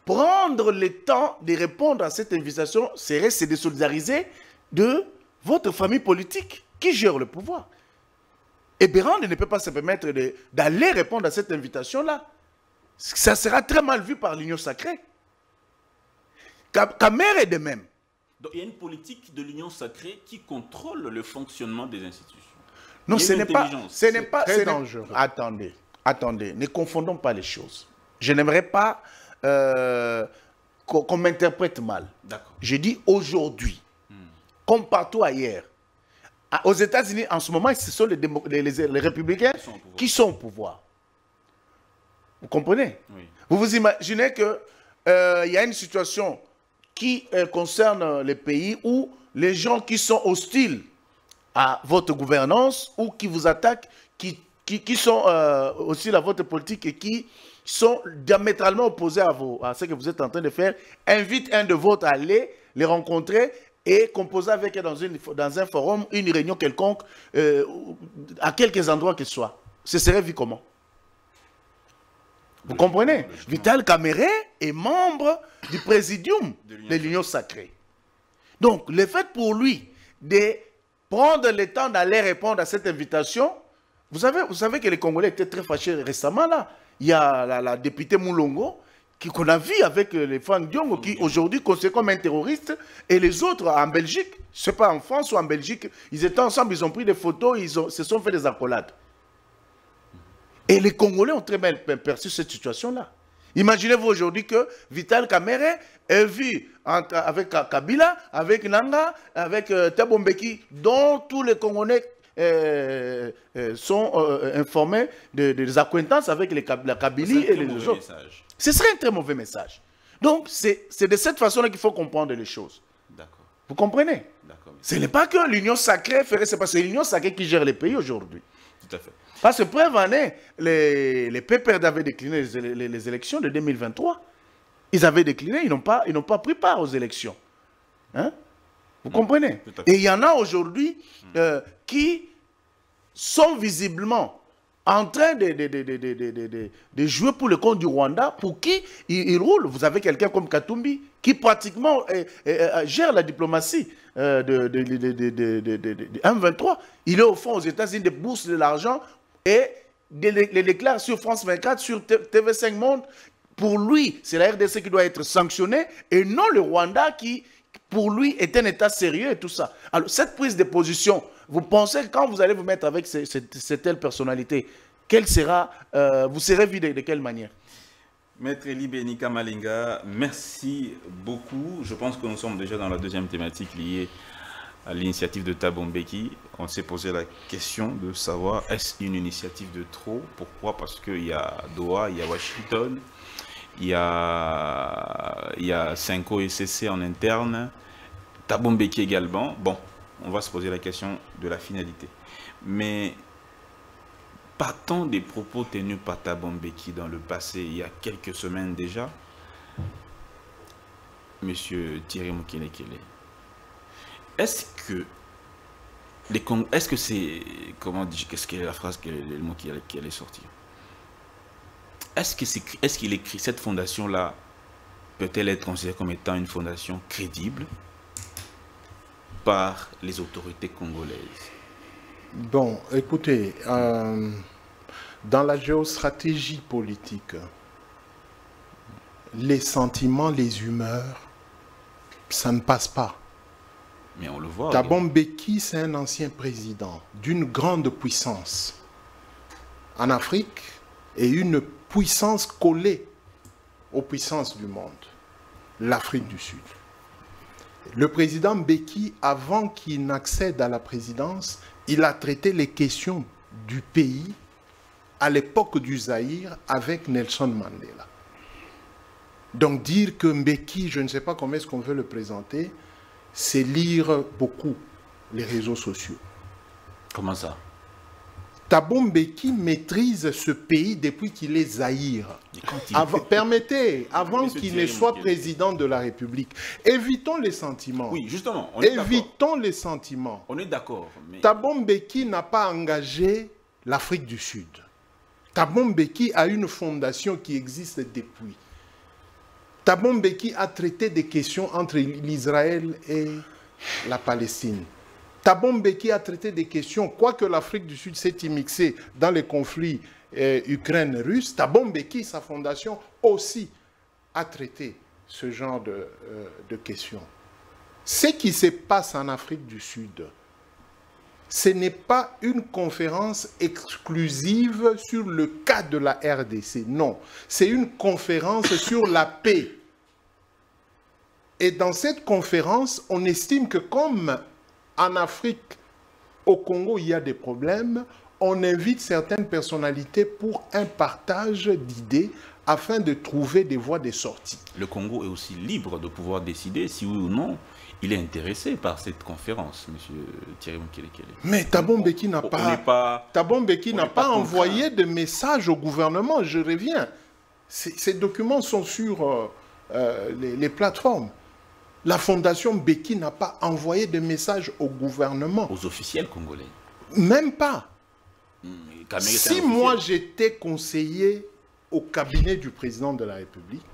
Speaker 2: prendre le temps de répondre à cette invitation serait se désolidariser de votre famille politique qui gère le pouvoir. Et Eberande ne peut pas se permettre d'aller répondre à cette invitation-là. Ça sera très mal vu par l'Union sacrée. Kamere est de même.
Speaker 1: Donc il y a une politique de l'Union sacrée qui contrôle le fonctionnement des institutions.
Speaker 2: Non, ce n'est pas...
Speaker 3: C'est très dangereux.
Speaker 2: Attendez, ne confondons pas les choses. Je n'aimerais pas qu'on m'interprète mal. Je dis aujourd'hui, comme partout ailleurs. Aux États-Unis, en ce moment, ce sont les républicains qui sont au pouvoir. Vous comprenez? Oui. Vous vous imaginez qu'il y a une situation qui concerne les pays où les gens qui sont hostiles à votre gouvernance ou qui vous attaquent, qui sont hostiles à votre politique et qui sont diamétralement opposés à ce que vous êtes en train de faire, invitent un de vôtres à aller les rencontrer et composer avec eux dans un forum, une réunion quelconque, à quelques endroits que ce soit. Ce serait vu comment? Vous comprenez? Vital Kamerhe est membre du présidium de l'Union sacrée. Donc, le fait pour lui de prendre le temps d'aller répondre à cette invitation, vous savez que les Congolais étaient très fâchés récemment là. Il y a la députée Moulongo qu'on a vu avec les Franck Diongo qui aujourd'hui considèrent comme un terroriste et les autres en Belgique, je ne sais pas en France ou en Belgique, ils étaient ensemble, ils ont pris des photos, ils se sont fait des accolades. Et les Congolais ont très mal perçu cette situation-là. Imaginez-vous aujourd'hui que Vital Kamerhe est vu avec Kabila, avec Nanga, avec Thabo Mbeki, dont tous les Congolais sont informés des acquaintances avec la Kabylie et les autres. Ce serait un très mauvais message. Donc, c'est de cette façon-là qu'il faut comprendre les choses. Vous comprenez? Ce n'est pas que l'Union sacrée ferait, c'est parce que c'est l'Union sacrée qui gère les pays aujourd'hui. Tout à fait. Parce que preuve en est, les PPRD avaient décliné les élections de 2023. Ils avaient décliné, ils n'ont pas pris part aux élections. Hein? Vous comprenez? Et il y en a aujourd'hui qui sont visiblement en train de jouer pour le compte du Rwanda, pour qui ils roulent. Vous avez quelqu'un comme Katumbi, qui pratiquement gère la diplomatie de M23. Il est au fond aux États-Unis des bourses de l'argent et les déclare sur France 24, sur TV5 Monde. Pour lui, c'est la RDC qui doit être sanctionnée et non le Rwanda qui, pour lui, est un État sérieux et tout ça. Alors, cette prise de position, vous pensez que quand vous allez vous mettre avec cette telle personnalité, quelle sera, vous serez vu de quelle manière?
Speaker 1: Maître Eli Benika Malinga, merci beaucoup. Je pense que nous sommes déjà dans la deuxième thématique liée à l'initiative de Thabo Mbeki. On s'est posé la question de savoir, est-ce une initiative de trop? Pourquoi? Parce qu'il y a Doha, il y a Washington, il y a Cinco et CC en interne, Thabo Mbeki également. Bon, on va se poser la question de la finalité. Mais partant des propos tenus par Thabo Mbeki dans le passé, il y a quelques semaines déjà, Monsieur Thierry Moukenekele, est-ce que c'est, comment dire, qu'est-ce qu'est la phrase, le mot qui allait sortir? Est-ce qu'il écrit cette fondation-là, peut-elle être considérée comme étant une fondation crédible par les autorités congolaises?
Speaker 3: Bon, écoutez, dans la géostratégie politique, les sentiments, les humeurs, ça ne passe pas.
Speaker 1: Mais on le voit.
Speaker 3: Thabo Mbeki, c'est un ancien président d'une grande puissance en Afrique et une puissance collée aux puissances du monde, l'Afrique du Sud. Le président Mbeki, avant qu'il n'accède à la présidence, il a traité les questions du pays à l'époque du Zaïre avec Nelson Mandela. Donc dire que Mbeki, je ne sais pas comment est-ce qu'on veut le présenter, c'est lire beaucoup les réseaux sociaux.
Speaker 1: Comment ça?
Speaker 3: Thabo Mbeki maîtrise ce pays depuis qu'il est Zaïre. Permettez, avant qu'il ne soit président de la République. Évitons les sentiments.
Speaker 1: Oui, justement.
Speaker 3: Évitons les sentiments.
Speaker 1: On est d'accord. Mais...
Speaker 3: Thabo Mbeki n'a pas engagé l'Afrique du Sud. Thabo Mbeki a une fondation qui existe depuis. Thabo Mbeki a traité des questions entre l'Israël et la Palestine. Thabo Mbeki a traité des questions, quoique l'Afrique du Sud s'est immixée dans les conflits Ukraine-Russe, Thabo Mbeki, sa fondation, aussi a traité ce genre de questions. Ce qui se passe en Afrique du Sud, ce n'est pas une conférence exclusive sur le cas de la RDC, non. C'est une conférence sur la paix. Et dans cette conférence, on estime que comme en Afrique, au Congo, il y a des problèmes, on invite certaines personnalités pour un partage d'idées afin de trouver des voies de sortie.
Speaker 1: Le Congo est aussi libre de pouvoir décider si oui ou non il est intéressé par cette conférence, M. Thierry Mukelekele.
Speaker 3: Mais Thabo Mbeki n'a pas envoyé de message au gouvernement, je reviens. Ces documents sont sur les plateformes. La fondation Mbeki n'a pas envoyé de message au gouvernement.
Speaker 1: Aux officiels congolais?
Speaker 3: Même pas. Si moi j'étais conseiller au cabinet du président de la République,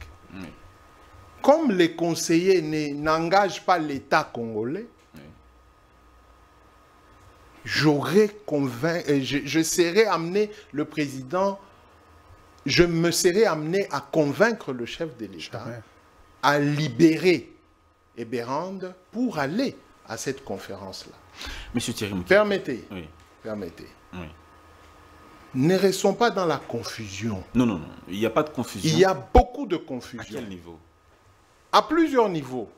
Speaker 3: comme les conseillers n'engagent pas l'État congolais, je serais amené, le président, je me serais amené à convaincre le chef de l'État à libérer Ebérande pour aller à cette conférence-là.
Speaker 1: Monsieur Thierry Mukelekele.
Speaker 3: Permettez. Oui. Ne restons pas dans la confusion.
Speaker 1: Non, il n'y a pas de confusion.
Speaker 3: Il y a beaucoup de confusion.
Speaker 1: À quel niveau?
Speaker 3: À plusieurs niveaux.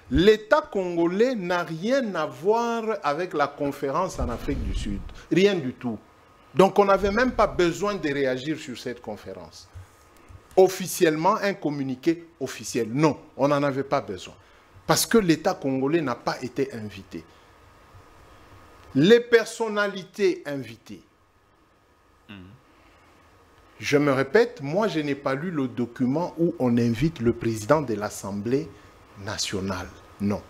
Speaker 3: L'État congolais n'a rien à voir avec la conférence en Afrique du Sud. Rien du tout. Donc on n'avait même pas besoin de réagir sur cette conférence. Officiellement, un communiqué officiel. Non, on n'en avait pas besoin. Parce que l'État congolais n'a pas été invité. Les personnalités invitées. Je me répète, moi je n'ai pas lu le document où on invite le président de l'Assemblée nationale. Non.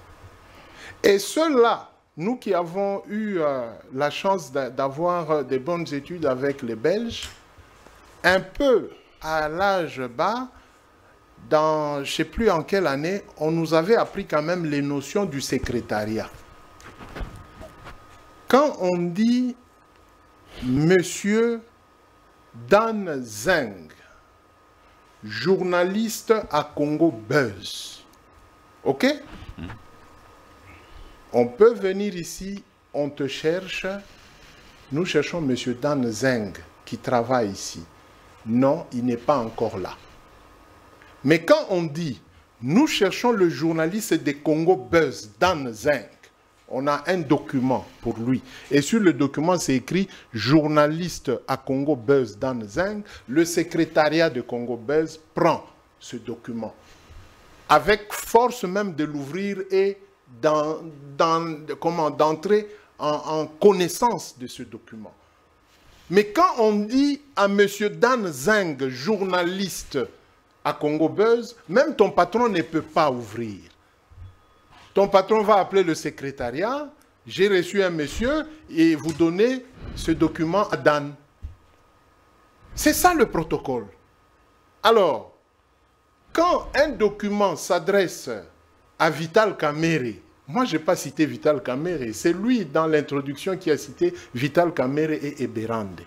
Speaker 3: Et ceux-là, nous qui avons eu la chance d'avoir des bonnes études avec les Belges, un peu à l'âge bas, dans je ne sais plus en quelle année, on nous avait appris quand même les notions du secrétariat. Quand on dit Monsieur Dan Zeng, journaliste à Congo Buzz, ok? On peut venir ici, on te cherche, nous cherchons Monsieur Dan Zeng qui travaille ici. Non, il n'est pas encore là. Mais quand on dit, nous cherchons le journaliste de Congo Buzz, Dan Zeng, on a un document pour lui. Et sur le document, c'est écrit « Journaliste à Congo Buzz Dan Zeng ». Le secrétariat de Congo Buzz prend ce document. Avec force même de l'ouvrir et d'entrer en connaissance de ce document. Mais quand on dit à M. Dan Zeng, journaliste à Congo Buzz, même ton patron ne peut pas ouvrir. Ton patron va appeler le secrétariat, j'ai reçu un monsieur et vous donnez ce document à Dan. C'est ça le protocole. Alors, quand un document s'adresse à Vital Kamerhe, moi je n'ai pas cité Vital Kamerhe, c'est lui dans l'introduction qui a cité Vital Kamerhe et Ebérande.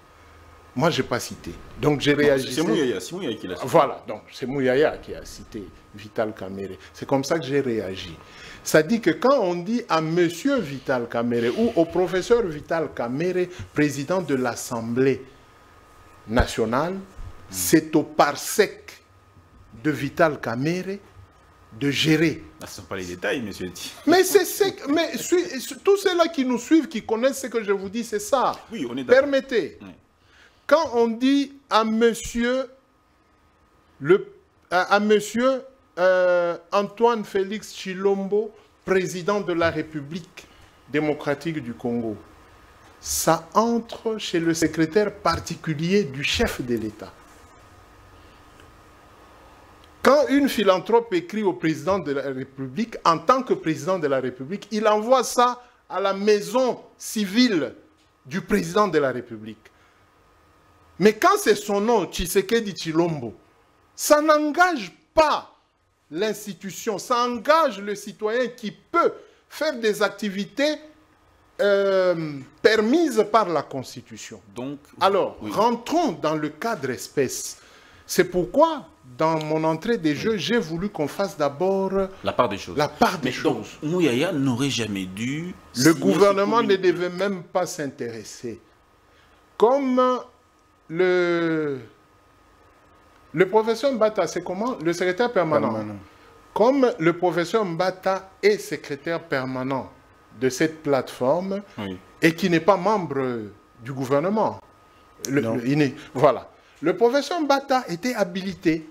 Speaker 3: Moi, je n'ai pas cité. Donc, j'ai réagi.
Speaker 1: C'est Mouyaya qui l'a cité.
Speaker 3: Voilà, donc c'est Mouyaya qui a cité Vital Kamerhe. C'est comme ça que j'ai réagi. Ça dit que quand on dit à Monsieur Vital Kamerhe ou au professeur Vital Kamerhe, président de l'Assemblée nationale, c'est au parsec de Vital Kamerhe de gérer.
Speaker 1: Ce ne sont pas les détails, monsieur.
Speaker 3: Mais tous ceux-là qui nous suivent, qui connaissent ce que je vous dis, c'est ça.
Speaker 1: Oui, on est d'accord.
Speaker 3: Permettez. Oui. Quand on dit à monsieur Antoine Félix Tshilombo, président de la République démocratique du Congo, ça entre chez le secrétaire particulier du chef de l'État. Quand une philanthrope écrit au président de la République, en tant que président de la République, il envoie ça à la maison civile du président de la République. Mais quand c'est son nom, Tshisekedi Tshilombo, ça n'engage pas l'institution, ça engage le citoyen qui peut faire des activités permises par la Constitution.
Speaker 1: Donc,
Speaker 3: alors, oui. Rentrons dans le cadre espèce. C'est pourquoi, dans mon entrée des jeux, j'ai voulu qu'on fasse d'abord
Speaker 1: la part des choses.
Speaker 3: La part des choses.
Speaker 1: Donc, Mouyaya n'aurait jamais dû...
Speaker 3: Le gouvernement ne devait même pas s'intéresser. Comme le professeur Mbata, c'est comment? Le secrétaire permanent. Comme le professeur Mbata est secrétaire permanent de cette plateforme et qui n'est pas membre du gouvernement. Voilà. Le professeur Mbata était habilité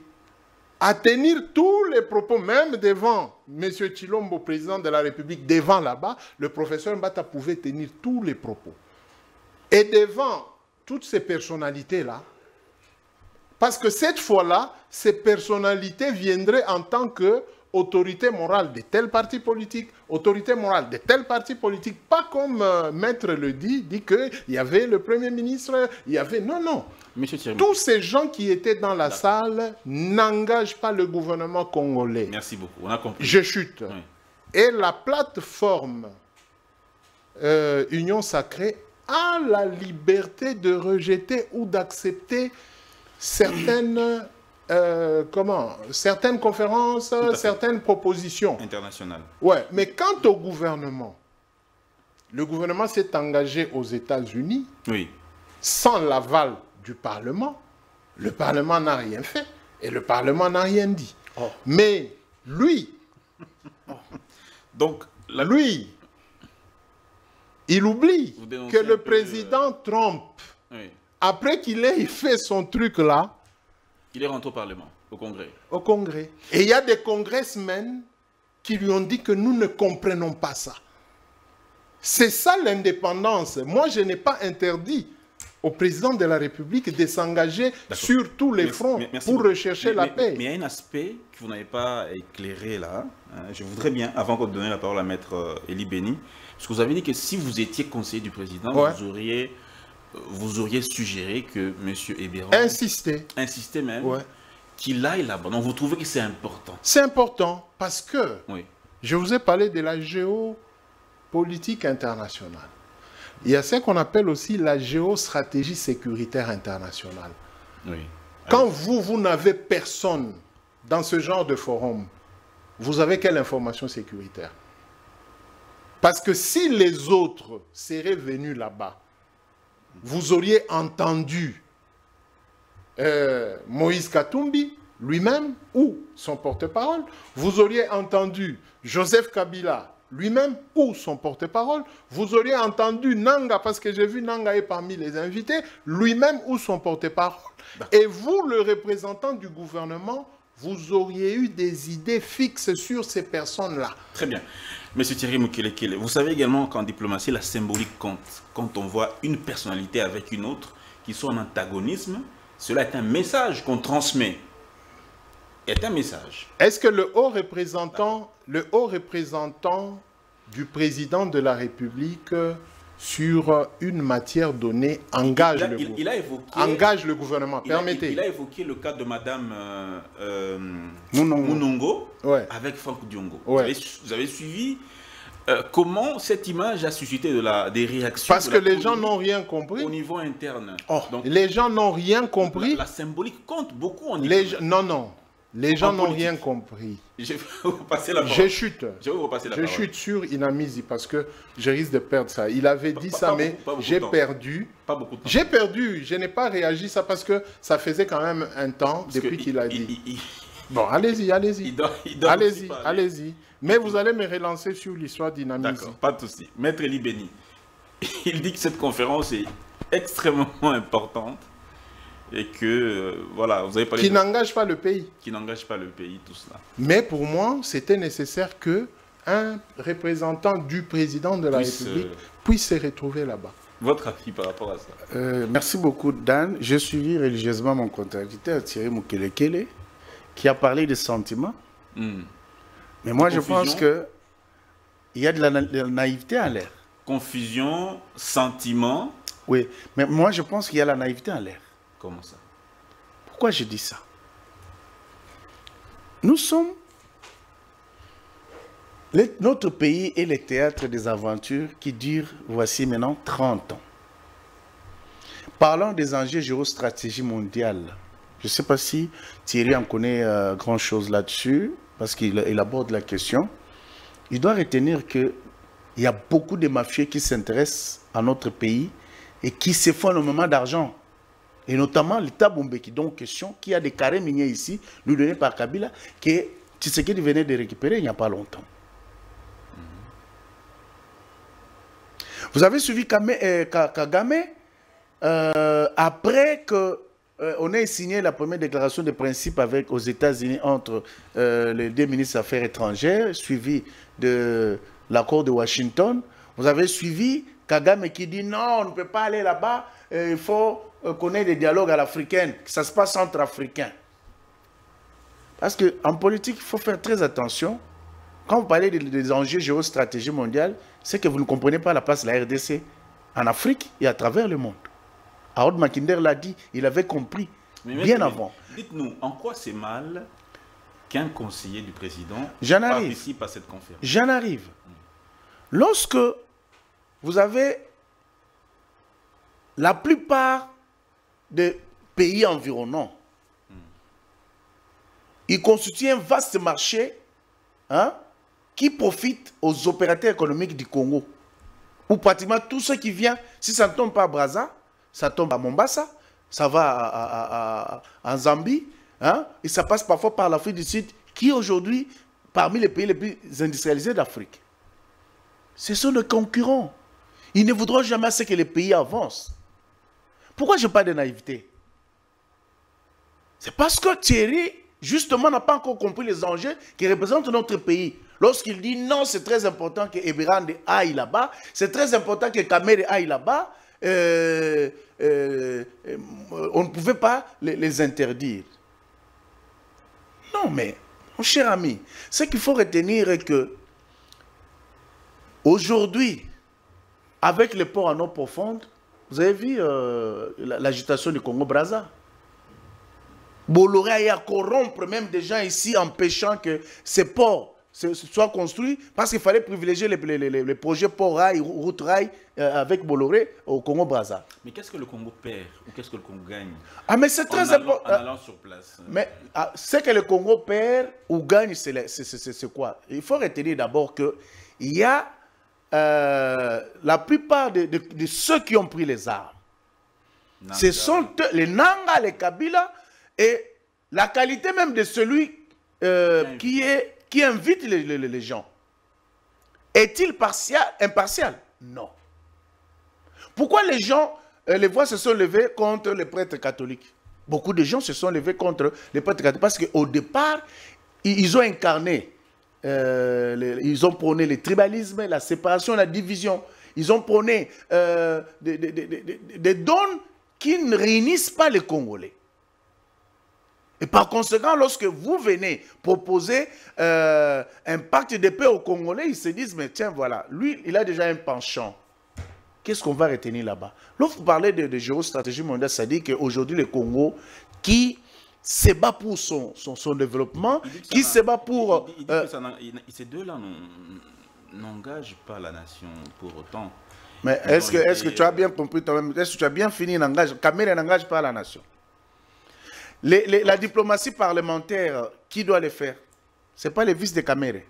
Speaker 3: à tenir tous les propos, même devant M. Tshilombo, président de la République, devant là-bas, le professeur Mbata pouvait tenir tous les propos. Et devant toutes ces personnalités-là, parce que cette fois-là, ces personnalités viendraient en tant qu'autorité morale de tel parti politique, autorité morale de tel parti politique, pas comme Maître le dit qu'il y avait le Premier ministre, il y avait... Non, non. Tous ces gens qui étaient dans la salle n'engagent pas le gouvernement congolais.
Speaker 1: Merci beaucoup, on a compris.
Speaker 3: Je chute. Oui. Et la plateforme Union Sacrée a la liberté de rejeter ou d'accepter certaines, certaines conférences, certaines propositions.
Speaker 1: Internationales.
Speaker 3: Ouais, mais quant au gouvernement, le gouvernement s'est engagé aux États-Unis sans l'aval du Parlement. Le Parlement n'a rien fait et le Parlement n'a rien dit. Mais lui,
Speaker 1: donc,
Speaker 3: lui, il oublie que le président Trump, après qu'il ait fait son truc là,
Speaker 1: il est rentré au Parlement, au Congrès.
Speaker 3: Au Congrès. Et il y a des congressmen qui lui ont dit que nous ne comprenons pas ça. C'est ça l'indépendance. Moi, je n'ai pas interdit au président de la République de s'engager sur tous les fronts pour rechercher la paix.
Speaker 1: Mais il y a un aspect que vous n'avez pas éclairé là. Je voudrais bien, avant de donner la parole à Maître Elie Béni, parce que vous avez dit que si vous étiez conseiller du président, vous auriez suggéré que M. Ebero...
Speaker 3: Insistait
Speaker 1: même, qu'il aille là-bas. Donc vous trouvez que c'est important?
Speaker 3: C'est important parce que je vous ai parlé de la géopolitique internationale. Il y a ce qu'on appelle aussi la géostratégie sécuritaire internationale. Quand vous n'avez personne dans ce genre de forum, vous avez quelle information sécuritaire? Parce que si les autres seraient venus là-bas, vous auriez entendu Moïse Katumbi lui-même ou son porte-parole, vous auriez entendu Joseph Kabila lui-même ou son porte-parole, vous auriez entendu Nanga, parce que j'ai vu Nanga est parmi les invités, lui-même ou son porte-parole. Et vous, le représentant du gouvernement, vous auriez eu des idées fixes sur ces personnes-là.
Speaker 1: Très bien. Monsieur Thierry Mukelekele, vous savez également qu'en diplomatie, la symbolique compte. Quand on voit une personnalité avec une autre qui sont en antagonisme, cela est un message qu'on transmet. Est un message.
Speaker 3: Est-ce que le haut représentant du président de la République sur une matière donnée engage le gouvernement? Permettez.
Speaker 1: Il a évoqué le cas de Madame Munongo avec Franck Diongo. Vous avez suivi comment cette image a suscité des réactions?
Speaker 3: Parce que les gens n'ont rien compris.
Speaker 1: Au niveau interne.
Speaker 3: Donc, les gens n'ont rien compris.
Speaker 1: La symbolique compte beaucoup en
Speaker 3: Non. Les gens n'ont rien compris.
Speaker 1: Je vais vous passer la parole.
Speaker 3: Je chute. Je chute sur Inamizi parce que je risque de perdre ça. Il avait dit ça, mais j'ai perdu.
Speaker 1: Pas beaucoup de temps.
Speaker 3: J'ai perdu. Je n'ai pas réagi ça parce que ça faisait quand même un temps depuis qu'il a dit. Bon, allez-y. Allez-y. Mais vous allez me relancer sur l'histoire d'Inamizi.
Speaker 1: D'accord, pas de souci. Maître Elie Béni, il dit que cette conférence est extrêmement importante. Et que, voilà, vous avez parlé...
Speaker 3: Qui n'engage pas le pays.
Speaker 1: Qui n'engage pas le pays, tout cela.
Speaker 3: Mais pour moi, c'était nécessaire qu'un représentant du président de la République puisse se retrouver là-bas.
Speaker 1: Votre avis par rapport à ça?
Speaker 2: Merci beaucoup, Dan. J'ai suivi religieusement mon contradicteur, Thierry Mukelekele, qui a parlé de sentiments. Mais moi, je pense qu'il y a de la naïveté en l'air.
Speaker 1: Confusion, sentiment.
Speaker 2: Oui, mais moi, je pense qu'il y a la naïveté en l'air.
Speaker 1: Comment ça?
Speaker 2: Pourquoi je dis ça? Nous sommes... Notre pays est le théâtre des aventures qui durent, voici maintenant, 30 ans. Parlons des enjeux géostratégie mondiale. Je ne sais pas si Thierry en connaît grand-chose là-dessus, parce qu'il aborde la question. Il doit retenir qu'il y a beaucoup de mafieux qui s'intéressent à notre pays et qui se font énormément d'argent. Et notamment l'État Bombeki, donc question, qui a des carrés miniers ici, lui donnés par Kabila, que Tshisekedi venait de récupérer il n'y a pas longtemps. Vous avez suivi Kagame après qu'on ait signé la première déclaration de principe aux États-Unis entre les deux ministres des Affaires étrangères, suivi de l'accord de Washington. Vous avez suivi Kagame qui dit non, on ne peut pas aller là-bas, il faut qu'on ait des dialogues à l'africaine, que ça se passe entre Africains. Parce qu'en politique, il faut faire très attention. Quand vous parlez des enjeux géostratégie mondiale, c'est que vous ne comprenez pas la place de la RDC en Afrique et à travers le monde. Harold Mackinder l'a dit, il avait compris bien avant.
Speaker 1: Dites-nous, en quoi c'est mal qu'un conseiller du président
Speaker 2: participe
Speaker 1: à cette conférence?
Speaker 2: J'en arrive. Lorsque vous avez la plupart des pays environnants, ils constituent un vaste marché qui profite aux opérateurs économiques du Congo. Ou pratiquement tout ce qui vient, si ça ne tombe pas à Brazza, ça tombe à Mombasa, ça va en Zambie, et ça passe parfois par l'Afrique du Sud, qui est aujourd'hui parmi les pays les plus industrialisés d'Afrique. Ce sont des concurrents. Ils ne voudront jamais que les pays avancent. Pourquoi je parle de naïveté? C'est parce que Thierry, justement, n'a pas encore compris les enjeux qui représentent notre pays. Lorsqu'il dit non, c'est très important que Ebirande aille là-bas, c'est très important que Kamere aille là-bas, on ne pouvait pas les interdire. Non, mais, mon cher ami, ce qu'il faut retenir est que aujourd'hui, avec les ports en eau profonde, vous avez vu l'agitation du Congo-Brazza. Bolloré a corrompre même des gens ici, empêchant que ces ports soient construits, parce qu'il fallait privilégier les projets port-rail, route-rail avec Bolloré au Congo-Brazza.
Speaker 1: Mais qu'est-ce que le Congo perd ou qu'est-ce que le Congo gagne?
Speaker 2: Ah, mais c'est très important.
Speaker 1: En allant sur place.
Speaker 2: Mais ce que le Congo perd ou gagne, c'est quoi? Il faut retenir d'abord qu'il y a la plupart de ceux qui ont pris les armes. Nanga. Ce sont les Nanga, les Kabila, et la qualité même de celui qui invite les gens. Est-il impartial? Non. Pourquoi les gens, les voix se sont levées contre les prêtres catholiques? Beaucoup de gens se sont levés contre les prêtres catholiques parce qu'au départ, ils ont incarné, ils ont prôné le tribalisme, la séparation, la division. Ils ont prôné des dons qui ne réunissent pas les Congolais. Et par conséquent, lorsque vous venez proposer un pacte de paix aux Congolais, ils se disent, mais tiens, voilà, lui, il a déjà un penchant. Qu'est-ce qu'on va retenir là-bas? Lorsque vous parlez de géostratégie mondiale, ça dit qu'aujourd'hui, le Congo, qui se bat pour son développement, qui se bat pour...
Speaker 1: ces deux-là n'engagent pas la nation pour autant.
Speaker 2: Mais est-ce que tu as bien compris toi-même? Est-ce que tu as bien fini? Kamere n'engage pas la nation. La diplomatie parlementaire, qui doit le faire? Ce n'est pas le vice de Kamere.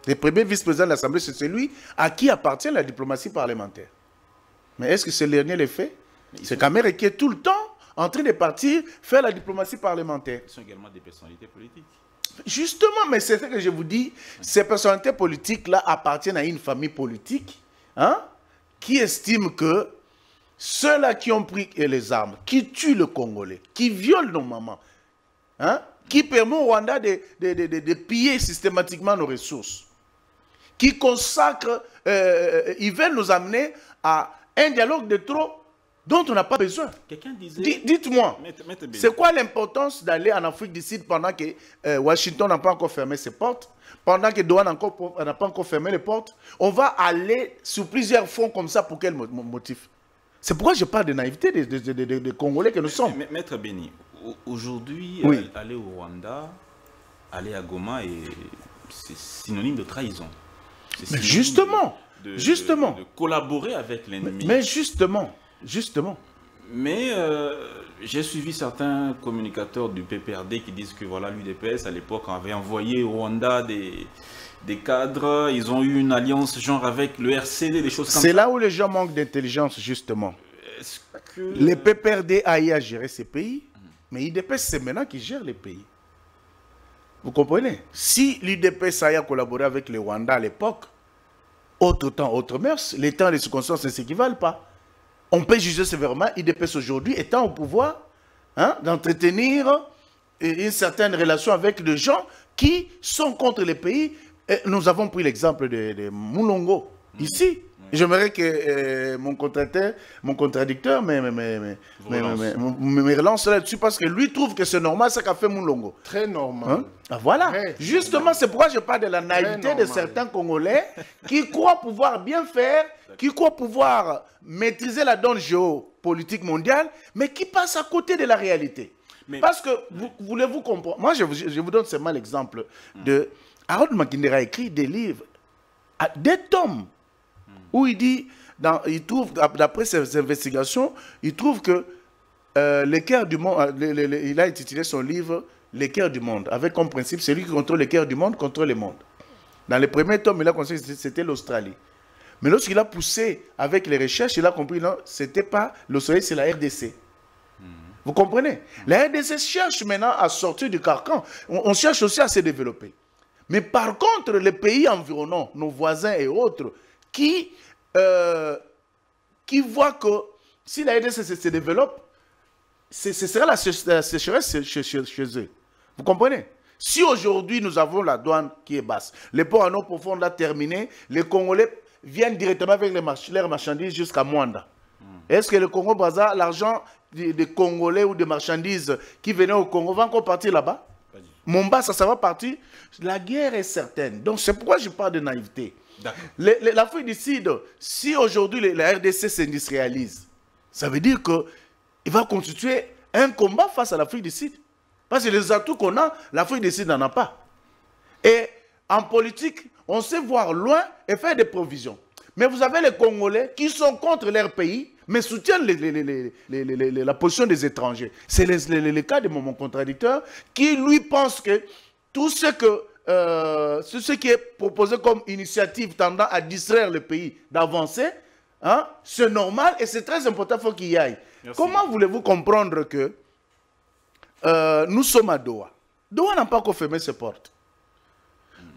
Speaker 2: Le premier vice-président de l'Assemblée, c'est celui à qui appartient la diplomatie parlementaire. Mais est-ce que ce dernier le fait? C'est Kamere qui est tout le temps en train de partir faire la diplomatie parlementaire.
Speaker 1: Ils sont également des personnalités politiques.
Speaker 2: Justement, mais c'est ce que je vous dis. Ces personnalités politiques-là appartiennent à une famille politique qui estime que ceux-là qui ont pris les armes, qui tuent le Congolais, qui violent nos mamans, qui permettent au Rwanda de piller systématiquement nos ressources, qui consacrent, ils veulent nous amener à un dialogue de trop dont on n'a pas besoin.
Speaker 1: Quelqu'un disait...
Speaker 2: Dites-moi, c'est quoi l'importance d'aller en Afrique du Sud pendant que Washington n'a pas encore fermé ses portes, pendant que Douane n'a pas encore fermé les portes? On va aller sur plusieurs fonds comme ça, pour quel motif? C'est pourquoi je parle de naïveté des Congolais que nous sommes.
Speaker 1: Maître Béni, aujourd'hui,
Speaker 2: oui,
Speaker 1: aller au Rwanda, aller à Goma, c'est synonyme de trahison.
Speaker 2: Mais justement,
Speaker 1: de collaborer avec l'ennemi.
Speaker 2: Mais justement.
Speaker 1: Mais j'ai suivi certains communicateurs du PPRD qui disent que voilà, l'UDPS, à l'époque, avait envoyé au Rwanda des cadres. Ils ont eu une alliance genre avec le RCD, des choses comme ça.
Speaker 2: C'est là où les gens manquent d'intelligence, justement.
Speaker 1: Est-ce que...
Speaker 2: Les PPRD a géré ces pays, mais l'UDPS, c'est maintenant qui gère les pays. Vous comprenez? Si l'UDPS a collaboré avec le Rwanda à l'époque, autre temps, autre mœurs, les temps et les circonstances ne s'équivalent pas. On peut juger sévèrement l'UDPS aujourd'hui étant au pouvoir d'entretenir une certaine relation avec des gens qui sont contre les pays. Et nous avons pris l'exemple de Moulongo, ici. J'aimerais que mon contradicteur me relance là-dessus parce que lui trouve que c'est normal ce qu'a fait Moulongo.
Speaker 3: Très normal.
Speaker 2: Voilà.
Speaker 3: Très
Speaker 2: Justement, c'est pourquoi je parle de la naïveté de certains Congolais qui croient pouvoir bien faire, qui croient pouvoir maîtriser la donne géopolitique mondiale, mais qui passent à côté de la réalité. Parce que, voulez-vous comprendre? Moi, je vous donne seulement l'exemple de... Harold Makindera a écrit des livres, des tomes, où il dit, il trouve, d'après ses investigations, il trouve que les cœurs du monde, il a intitulé son livre « Les cœurs du monde », avec comme principe, celui qui contrôle les cœurs du monde, contrôle le monde. Dans les premiers tomes, il a considéré que c'était l'Australie. Mais lorsqu'il a poussé avec les recherches, il a compris que ce n'était pas l'Australie, c'est la RDC. Vous comprenez? La RDC cherche maintenant à sortir du carcan. On cherche aussi à se développer. Mais par contre, les pays environnants, nos voisins et autres, qui voient que si la RDC se développe, ce sera la sécheresse chez eux. Vous comprenez? Si aujourd'hui nous avons la douane qui est basse, les ports en eau profonde là terminés, les Congolais viennent directement avec leurs marchandises jusqu'à Mwanda. Est-ce que le Congo-Brazza, l'argent des Congolais ou des marchandises qui venaient au Congo va encore partir là-bas? Mombasa, ça va partir. La guerre est certaine. Donc c'est pourquoi je parle de naïveté. L'Afrique du Sud, si aujourd'hui la RDC s'industrialise, ça veut dire qu'il va constituer un combat face à l'Afrique du Sud. Parce que les atouts qu'on a, l'Afrique du Sud n'en a pas. Et en politique, on sait voir loin et faire des provisions. Mais vous avez les Congolais qui sont contre leur pays, mais soutiennent la position des étrangers. C'est le cas de mon contradicteur qui, lui, pense que tout ce qui est proposé comme initiative tendant à distraire le pays d'avancer, hein, c'est normal et c'est très important, il faut qu'il y aille. Merci. Comment voulez-vous comprendre que nous sommes à Doha? Doha n'a pas encore fermé ses portes.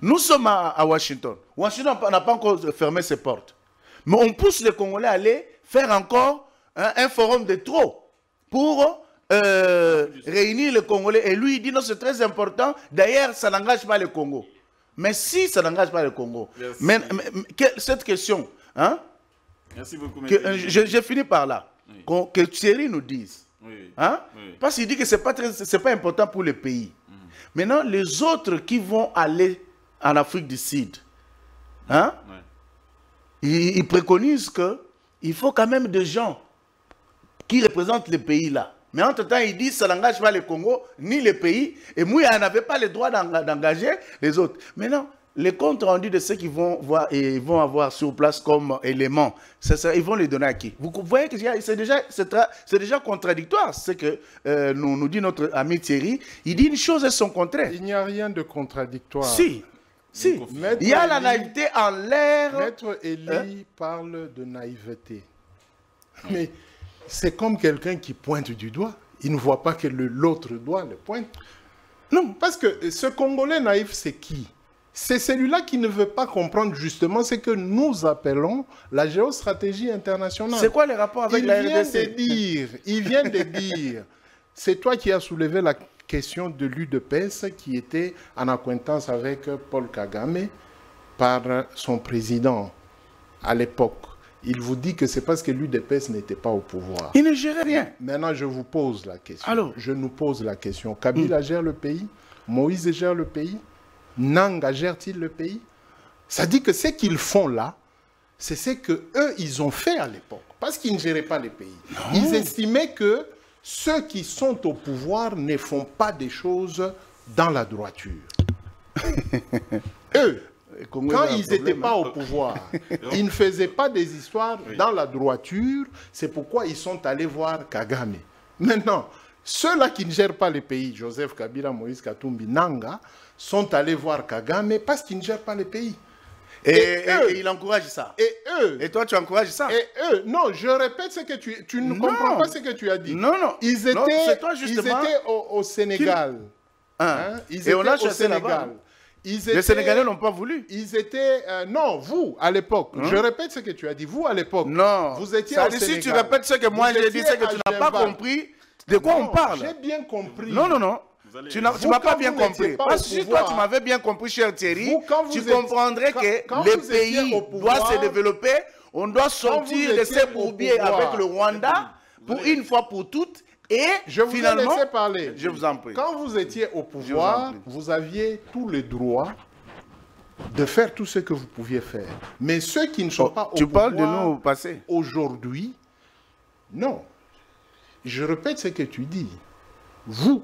Speaker 2: Nous sommes à Washington. Washington n'a pas encore fermé ses portes. Mais on pousse les Congolais à aller faire encore un forum de trop pour réunir les Congolais. Et lui, il dit non, c'est très important. D'ailleurs, ça n'engage pas le Congo. Mais si ça n'engage pas le Congo, mais cette question, hein, merci beaucoup, je finis par là, oui. Que Thierry nous dise. Oui. Hein? Oui. Parce qu'il dit que ce n'est pas important pour le pays. Maintenant, les autres qui vont aller en Afrique du Sud, hein, ils préconisent qu'il faut quand même des gens qui représentent les pays là. Mais entre-temps, ils disent que ça n'engage pas le Congo, ni les pays. Et Mouya n'avait pas le droit d'engager les autres. Maintenant, les comptes rendus de ceux qui vont voir et vont avoir sur place comme éléments, ils vont les donner à qui? Vous voyez que c'est déjà contradictoire. Ce que nous dit notre ami Thierry. Il dit une chose et son contraire.
Speaker 3: Il n'y a rien de contradictoire.
Speaker 2: Si. Si. Il y a la naïveté en l'air.
Speaker 3: Maître Elie parle de naïveté. Mais c'est comme quelqu'un qui pointe du doigt. Il ne voit pas que l'autre doigt le pointe. Non, parce que ce Congolais naïf, c'est qui? C'est celui-là qui ne veut pas comprendre justement ce que nous appelons la géostratégie internationale.
Speaker 2: C'est quoi le rapport avec la RDC?
Speaker 3: Il vient de dire, c'est toi qui as soulevé la question de l'UDPS qui était en acquaintance avec Paul Kagame par son président à l'époque. Il vous dit que c'est parce que l'UDPS n'était pas au pouvoir.
Speaker 2: Il ne gérait rien.
Speaker 3: Maintenant, je vous pose la question.
Speaker 2: Alors,
Speaker 3: je nous pose la question. Kabila gère le pays? Moïse gère le pays? Nanga gère-t-il le pays? Ça dit que ce qu'ils font là, c'est ce qu'eux, ils ont fait à l'époque. Parce qu'ils ne géraient pas les pays. Non. Ils estimaient que ceux qui sont au pouvoir ne font pas des choses dans la droiture. Eux. quand ils n'étaient pas au pouvoir, ils ne faisaient pas des histoires dans la droiture. C'est pourquoi ils sont allés voir Kagame. Maintenant, ceux-là qui ne gèrent pas les pays, Joseph Kabila, Moïse Katumbi, Nanga, sont allés voir Kagame parce qu'ils ne gèrent pas les pays.
Speaker 2: Et il encourage ça.
Speaker 3: Et eux.
Speaker 2: Et toi, tu encourages ça.
Speaker 3: Et eux. Non, je répète ce que tu ne comprends pas ce que tu as dit.
Speaker 2: Non, non.
Speaker 3: Ils étaient,
Speaker 2: toi,
Speaker 3: ils étaient au Sénégal. Ils
Speaker 2: et on
Speaker 3: étaient
Speaker 2: a
Speaker 3: au
Speaker 2: chassé là-bas.
Speaker 3: Les
Speaker 2: Sénégalais n'ont pas voulu.
Speaker 3: Ils étaient... non, vous, à l'époque. Je répète ce que tu as dit. Vous, à l'époque.
Speaker 2: Non.
Speaker 3: Vous étiez
Speaker 2: ça
Speaker 3: au Sénégal.
Speaker 2: Si tu répètes ce que moi j'ai dit, c'est que tu n'as pas compris de quoi on parle.
Speaker 3: J'ai bien compris.
Speaker 2: Non, non, non. Tu n'as pas bien compris. Parce que si toi, tu m'avais bien compris, cher Thierry, tu comprendrais que les pays doivent se développer. On doit sortir de ces bourbiers avec le Rwanda pour une fois pour toutes. Et
Speaker 3: je vous ai laissé parler.
Speaker 2: Je vous en prie.
Speaker 3: Quand vous étiez au pouvoir, vous aviez tous les droits de faire tout ce que vous pouviez faire. Mais ceux qui ne sont pas au pouvoir...
Speaker 2: Tu parles de nous au passé.
Speaker 3: Aujourd'hui, non. Je répète ce que tu dis. Vous.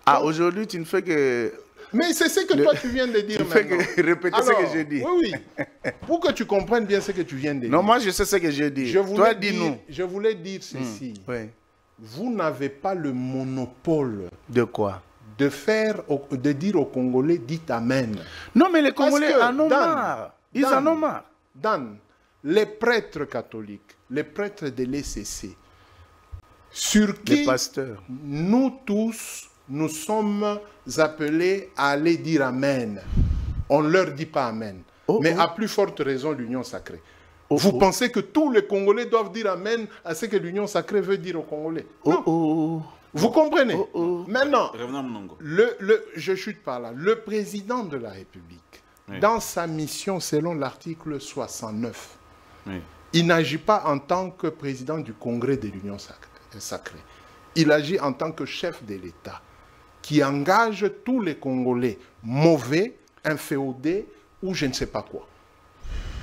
Speaker 2: Ah, aujourd'hui, tu ne fais que...
Speaker 3: Mais c'est ce que toi, tu viens de dire
Speaker 2: tu
Speaker 3: maintenant.
Speaker 2: Tu fais que répéter ce que j'ai dit.
Speaker 3: Oui, oui. Pour que tu comprennes bien ce que tu viens de dire.
Speaker 2: Non, moi, je sais ce que j'ai dit. Toi, dis-nous.
Speaker 3: Je voulais dire ceci.
Speaker 2: Oui.
Speaker 3: Vous n'avez pas le monopole.
Speaker 2: De quoi?
Speaker 3: De dire aux Congolais, dites Amen.
Speaker 2: Non, mais les Congolais en ont marre. Ils en ont marre.
Speaker 3: Dan, les prêtres catholiques, les prêtres de l'ECC, sur qui nous tous, nous sommes appelés à aller dire Amen. On ne leur dit pas Amen. Mais à plus forte raison, l'Union sacrée. Vous pensez que tous les Congolais doivent dire Amen à ce que l'Union sacrée veut dire aux Congolais? Non. Vous comprenez? Maintenant, je chute par là. Le président de la République, dans sa mission selon l'article 69, il n'agit pas en tant que président du Congrès de l'Union sacrée. Il agit en tant que chef de l'État qui engage tous les Congolais mauvais, inféodés ou je ne sais pas quoi.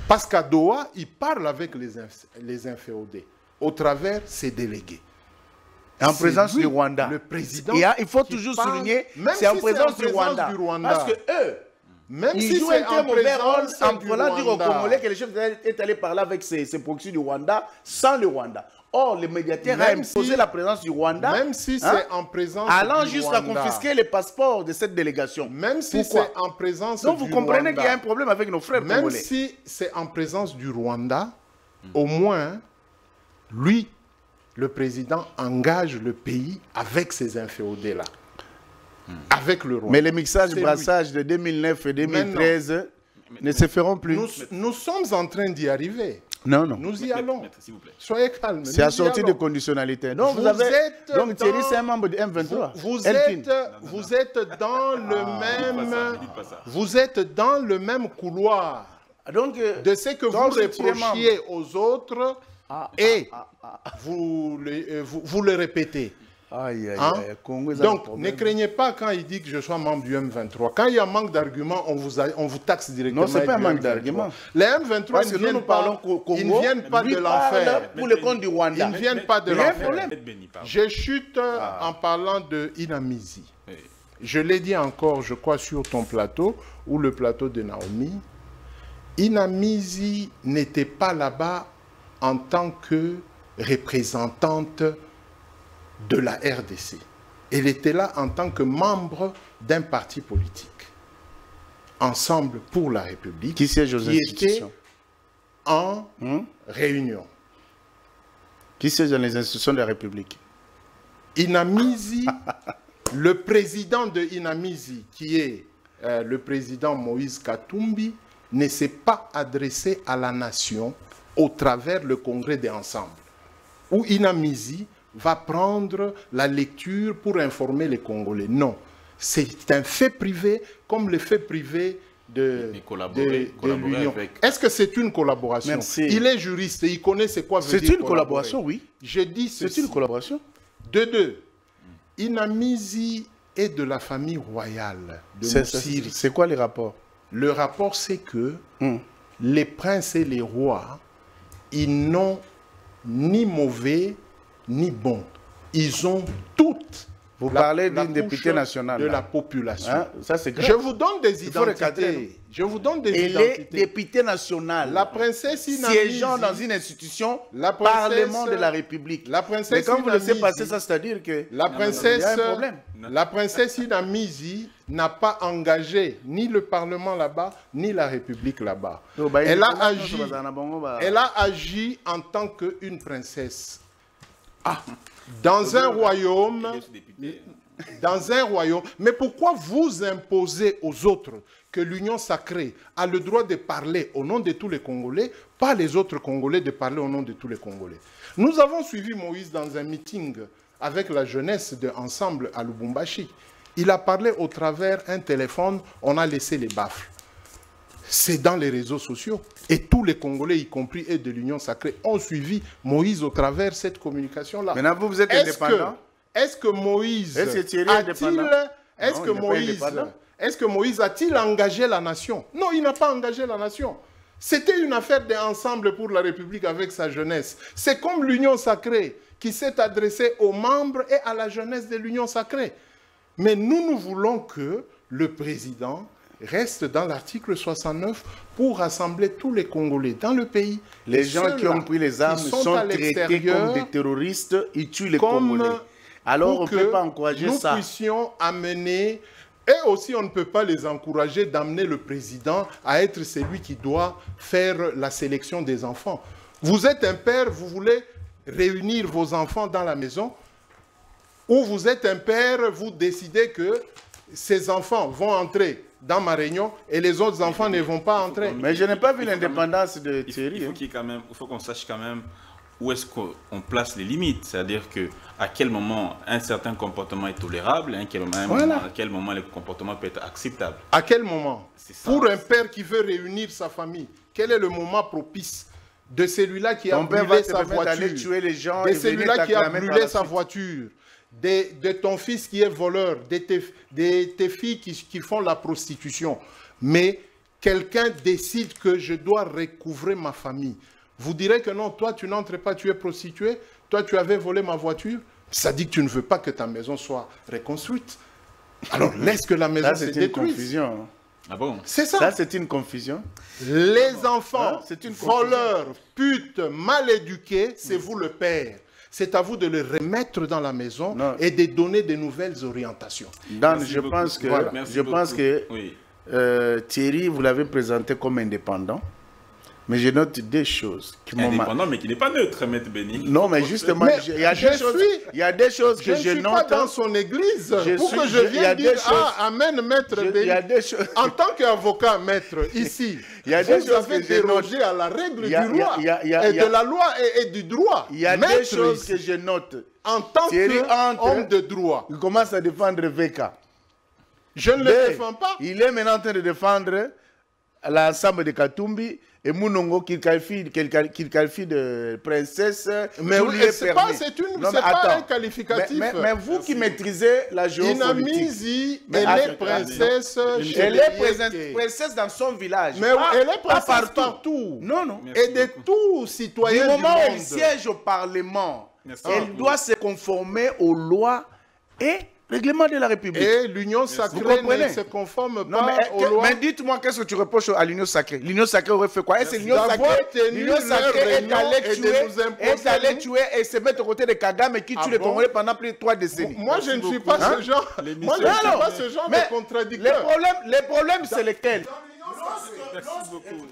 Speaker 3: Parce qu'à Doha, il parle avec les inféodés au travers ses délégués.
Speaker 2: En présence du Rwanda.
Speaker 3: Le président.
Speaker 2: Il faut toujours souligner, c'est en présence du Rwanda. Parce que eux, ils jouent un mauvais rôle en voulant dire aux Congolais que le chef est allé parler avec ses proxys du Rwanda sans le Rwanda. Or, le médiateur a imposé la présence du Rwanda.
Speaker 3: Même si c'est en présence du Rwanda.
Speaker 2: Allant jusqu'à confisquer les passeports de cette délégation.
Speaker 3: Même si c'est en présence du Rwanda.
Speaker 2: Donc vous comprenez qu'il y a un problème avec nos frères congolais.
Speaker 3: Même si c'est en présence du Rwanda, au moins, lui, le président, engage le pays avec ces inféodés-là. Avec le Rwanda.
Speaker 2: Mais les mixages, brassages de 2009 et 2013 ne se feront plus.
Speaker 3: Nous sommes en train d'y arriver.
Speaker 2: Non, non.
Speaker 3: Nous y allons. Soyez calmes.
Speaker 2: C'est assorti de conditionnalités. Donc, donc Thierry, c'est un membre de M23.
Speaker 3: Vous êtes dans le même... Vous êtes dans le même couloir de ce que vous reprochiez aux autres et vous le répétez. Donc, ne craignez pas quand il dit que je sois membre du M23. Quand il y a manque d'arguments, on vous taxe directement.
Speaker 2: Non, ce n'est pas un manque d'arguments.
Speaker 3: Les M23, ils ne viennent pas de l'enfer.
Speaker 2: Pour le compte du Rwanda.
Speaker 3: Ils ne viennent pas de l'enfer. Je chute en parlant de Inamizi. Je l'ai dit encore, je crois, sur ton plateau, ou le plateau de Naomi. Inamizi n'était pas là-bas en tant que représentante de la RDC. Elle était là en tant que membre d'un parti politique. Ensemble pour la République.
Speaker 2: Qui siège aux institutions.
Speaker 3: Était en réunion.
Speaker 2: Qui siège dans les institutions de la République.
Speaker 3: Inamizi, le président de Inamizi, qui est le président Moïse Katumbi, ne s'est pas adressé à la nation au travers le congrès des Ensembles. Où Inamizi va prendre la lecture pour informer les Congolais. Non, c'est un fait privé comme le fait privé de l'Union. Est-ce que c'est une collaboration?
Speaker 2: Merci.
Speaker 3: Il est juriste et il connaît c'est quoi veut dire
Speaker 2: collaborer. C'est une collaboration, oui.
Speaker 3: Je dis ceci.
Speaker 2: C'est une collaboration.
Speaker 3: De deux, Inamizi est de la famille royale de Mossiri.
Speaker 2: C'est quoi les rapports?
Speaker 3: Le rapport, c'est que les princes et les rois, ils n'ont ni mauvais ni bon. Ils ont toutes
Speaker 2: Vous parlez d'une députée nationale.
Speaker 3: De la population.
Speaker 2: Hein? Ça, c'est grave.
Speaker 3: Je vous donne des
Speaker 2: identités.
Speaker 3: identités. Je vous donne des
Speaker 2: Elle
Speaker 3: identités.
Speaker 2: est députée nationale.
Speaker 3: La princesse
Speaker 2: siégeant dans une institution, Parlement de la République.
Speaker 3: La princesse
Speaker 2: Mais quand vous laissez passer ça, c'est-à-dire que
Speaker 3: la princesse,
Speaker 2: il y a un problème.
Speaker 3: La princesse Inamizi n'a pas engagé ni le Parlement là-bas, ni la République là-bas. Elle a agi en tant qu'une princesse. Dans un royaume, mais pourquoi vous imposez aux autres que l'Union sacrée a le droit de parler au nom de tous les Congolais, pas les autres Congolais de parler au nom de tous les Congolais? Nous avons suivi Moïse dans un meeting avec la jeunesse de Ensemble à Lubumbashi. Il a parlé au travers un téléphone, on a laissé les baffles. C'est dans les réseaux sociaux. Et tous les Congolais, y compris eux de l'Union sacrée, ont suivi Moïse au travers de cette communication-là.
Speaker 2: Maintenant, vous êtes indépendant?
Speaker 3: Est-ce que Moïse a-t-il engagé la nation? Non, il n'a pas engagé la nation. C'était une affaire d'ensemble pour la République avec sa jeunesse. C'est comme l'Union sacrée qui s'est adressée aux membres et à la jeunesse de l'Union sacrée. Mais nous voulons que le président reste dans l'article 69 pour rassembler tous les Congolais dans le pays.
Speaker 2: Les gens qui ont pris les armes sont traités comme des terroristes, ils tuent les Congolais. Alors on ne peut pas encourager ça.
Speaker 3: Nous puissions amener, et aussi on ne peut pas les encourager d'amener le président à être celui qui doit faire la sélection des enfants. Vous êtes un père, vous voulez réunir vos enfants dans la maison, ou vous êtes un père, vous décidez que ces enfants vont entrer dans ma réunion et les autres enfants ne vont pas entrer.
Speaker 2: Mais je n'ai pas vu l'indépendance de Thierry.
Speaker 1: Il faut qu'on sache quand même où est-ce qu'on place les limites. C'est-à-dire qu'à quel moment un certain comportement est tolérable et à quel moment le comportement peut être acceptable.
Speaker 3: À quel moment? Pour un père qui veut réunir sa famille, quel est le moment propice de celui-là qui a brûlé sa voiture, de celui-là qui a brûlé sa voiture, de ton fils qui est voleur, de tes filles qui font la prostitution. Mais quelqu'un décide que je dois recouvrer ma famille. Vous direz que non, toi tu n'entres pas, tu es prostituée, toi tu avais volé ma voiture. Ça dit que tu ne veux pas que ta maison soit reconstruite. Alors laisse que la maison se détruise. C'est une confusion.
Speaker 1: Ah bon?
Speaker 2: C'est ça. Ça c'est une confusion.
Speaker 3: Les enfants, voleurs, putes, mal éduqués, c'est vous le père. C'est à vous de le remettre dans la maison et de donner de nouvelles orientations.
Speaker 2: Dan, je pense que oui. Thierry, vous l'avez présenté comme indépendant. Mais je note des choses qui m'ont marqué.
Speaker 1: Indépendant, mais qui n'est pas neutre, Maître Béni.
Speaker 2: Non, mais justement, il y a des choses que je note. Je ne suis pas
Speaker 3: dans son église pour que je vienne dire « Ah, amen, Maître Béni ». En tant qu'avocat, Maître, ici, vous avez dérogé à la règle du roi, et de la loi et du droit.
Speaker 2: Il y a des choses que je note.
Speaker 3: En tant qu'homme de droit.
Speaker 2: Il commence à défendre Veka.
Speaker 3: Je ne le défends pas.
Speaker 2: Il est maintenant en train de défendre l'ensemble de Katumbi et Mounongo qu'il qualifie de princesse.
Speaker 3: Mais oui, c'est pas un qualificatif.
Speaker 2: Mais vous qui maîtrisez la géopolitique.
Speaker 3: Inamizi, elle est princesse.
Speaker 2: Elle est princesse dans son village.
Speaker 3: Mais elle est princesse partout.
Speaker 2: Non, non.
Speaker 3: Et de tous citoyens du monde.
Speaker 2: Du moment où elle siège au Parlement, elle doit se conformer aux lois et règlement de la République.
Speaker 3: Et l'Union sacrée ne se conforme pas aux lois.
Speaker 2: Mais dites-moi, qu'est-ce que tu reproches à l'Union sacrée? L'Union sacrée aurait fait quoi? Est-ce que l'Union sacrée est allée tuer et se mettre aux côtés de Kagame qui tue les Congolais pendant plus de 3 décennies?
Speaker 3: Moi, je ne suis pas ce genre. Moi, je ne suis pas ce genre de contradicteur.
Speaker 2: Les problèmes, c'est lesquels?
Speaker 3: Merci beaucoup.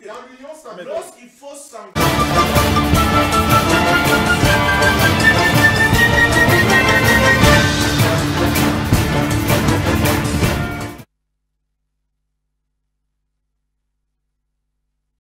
Speaker 3: Lorsqu'il faut s'engager.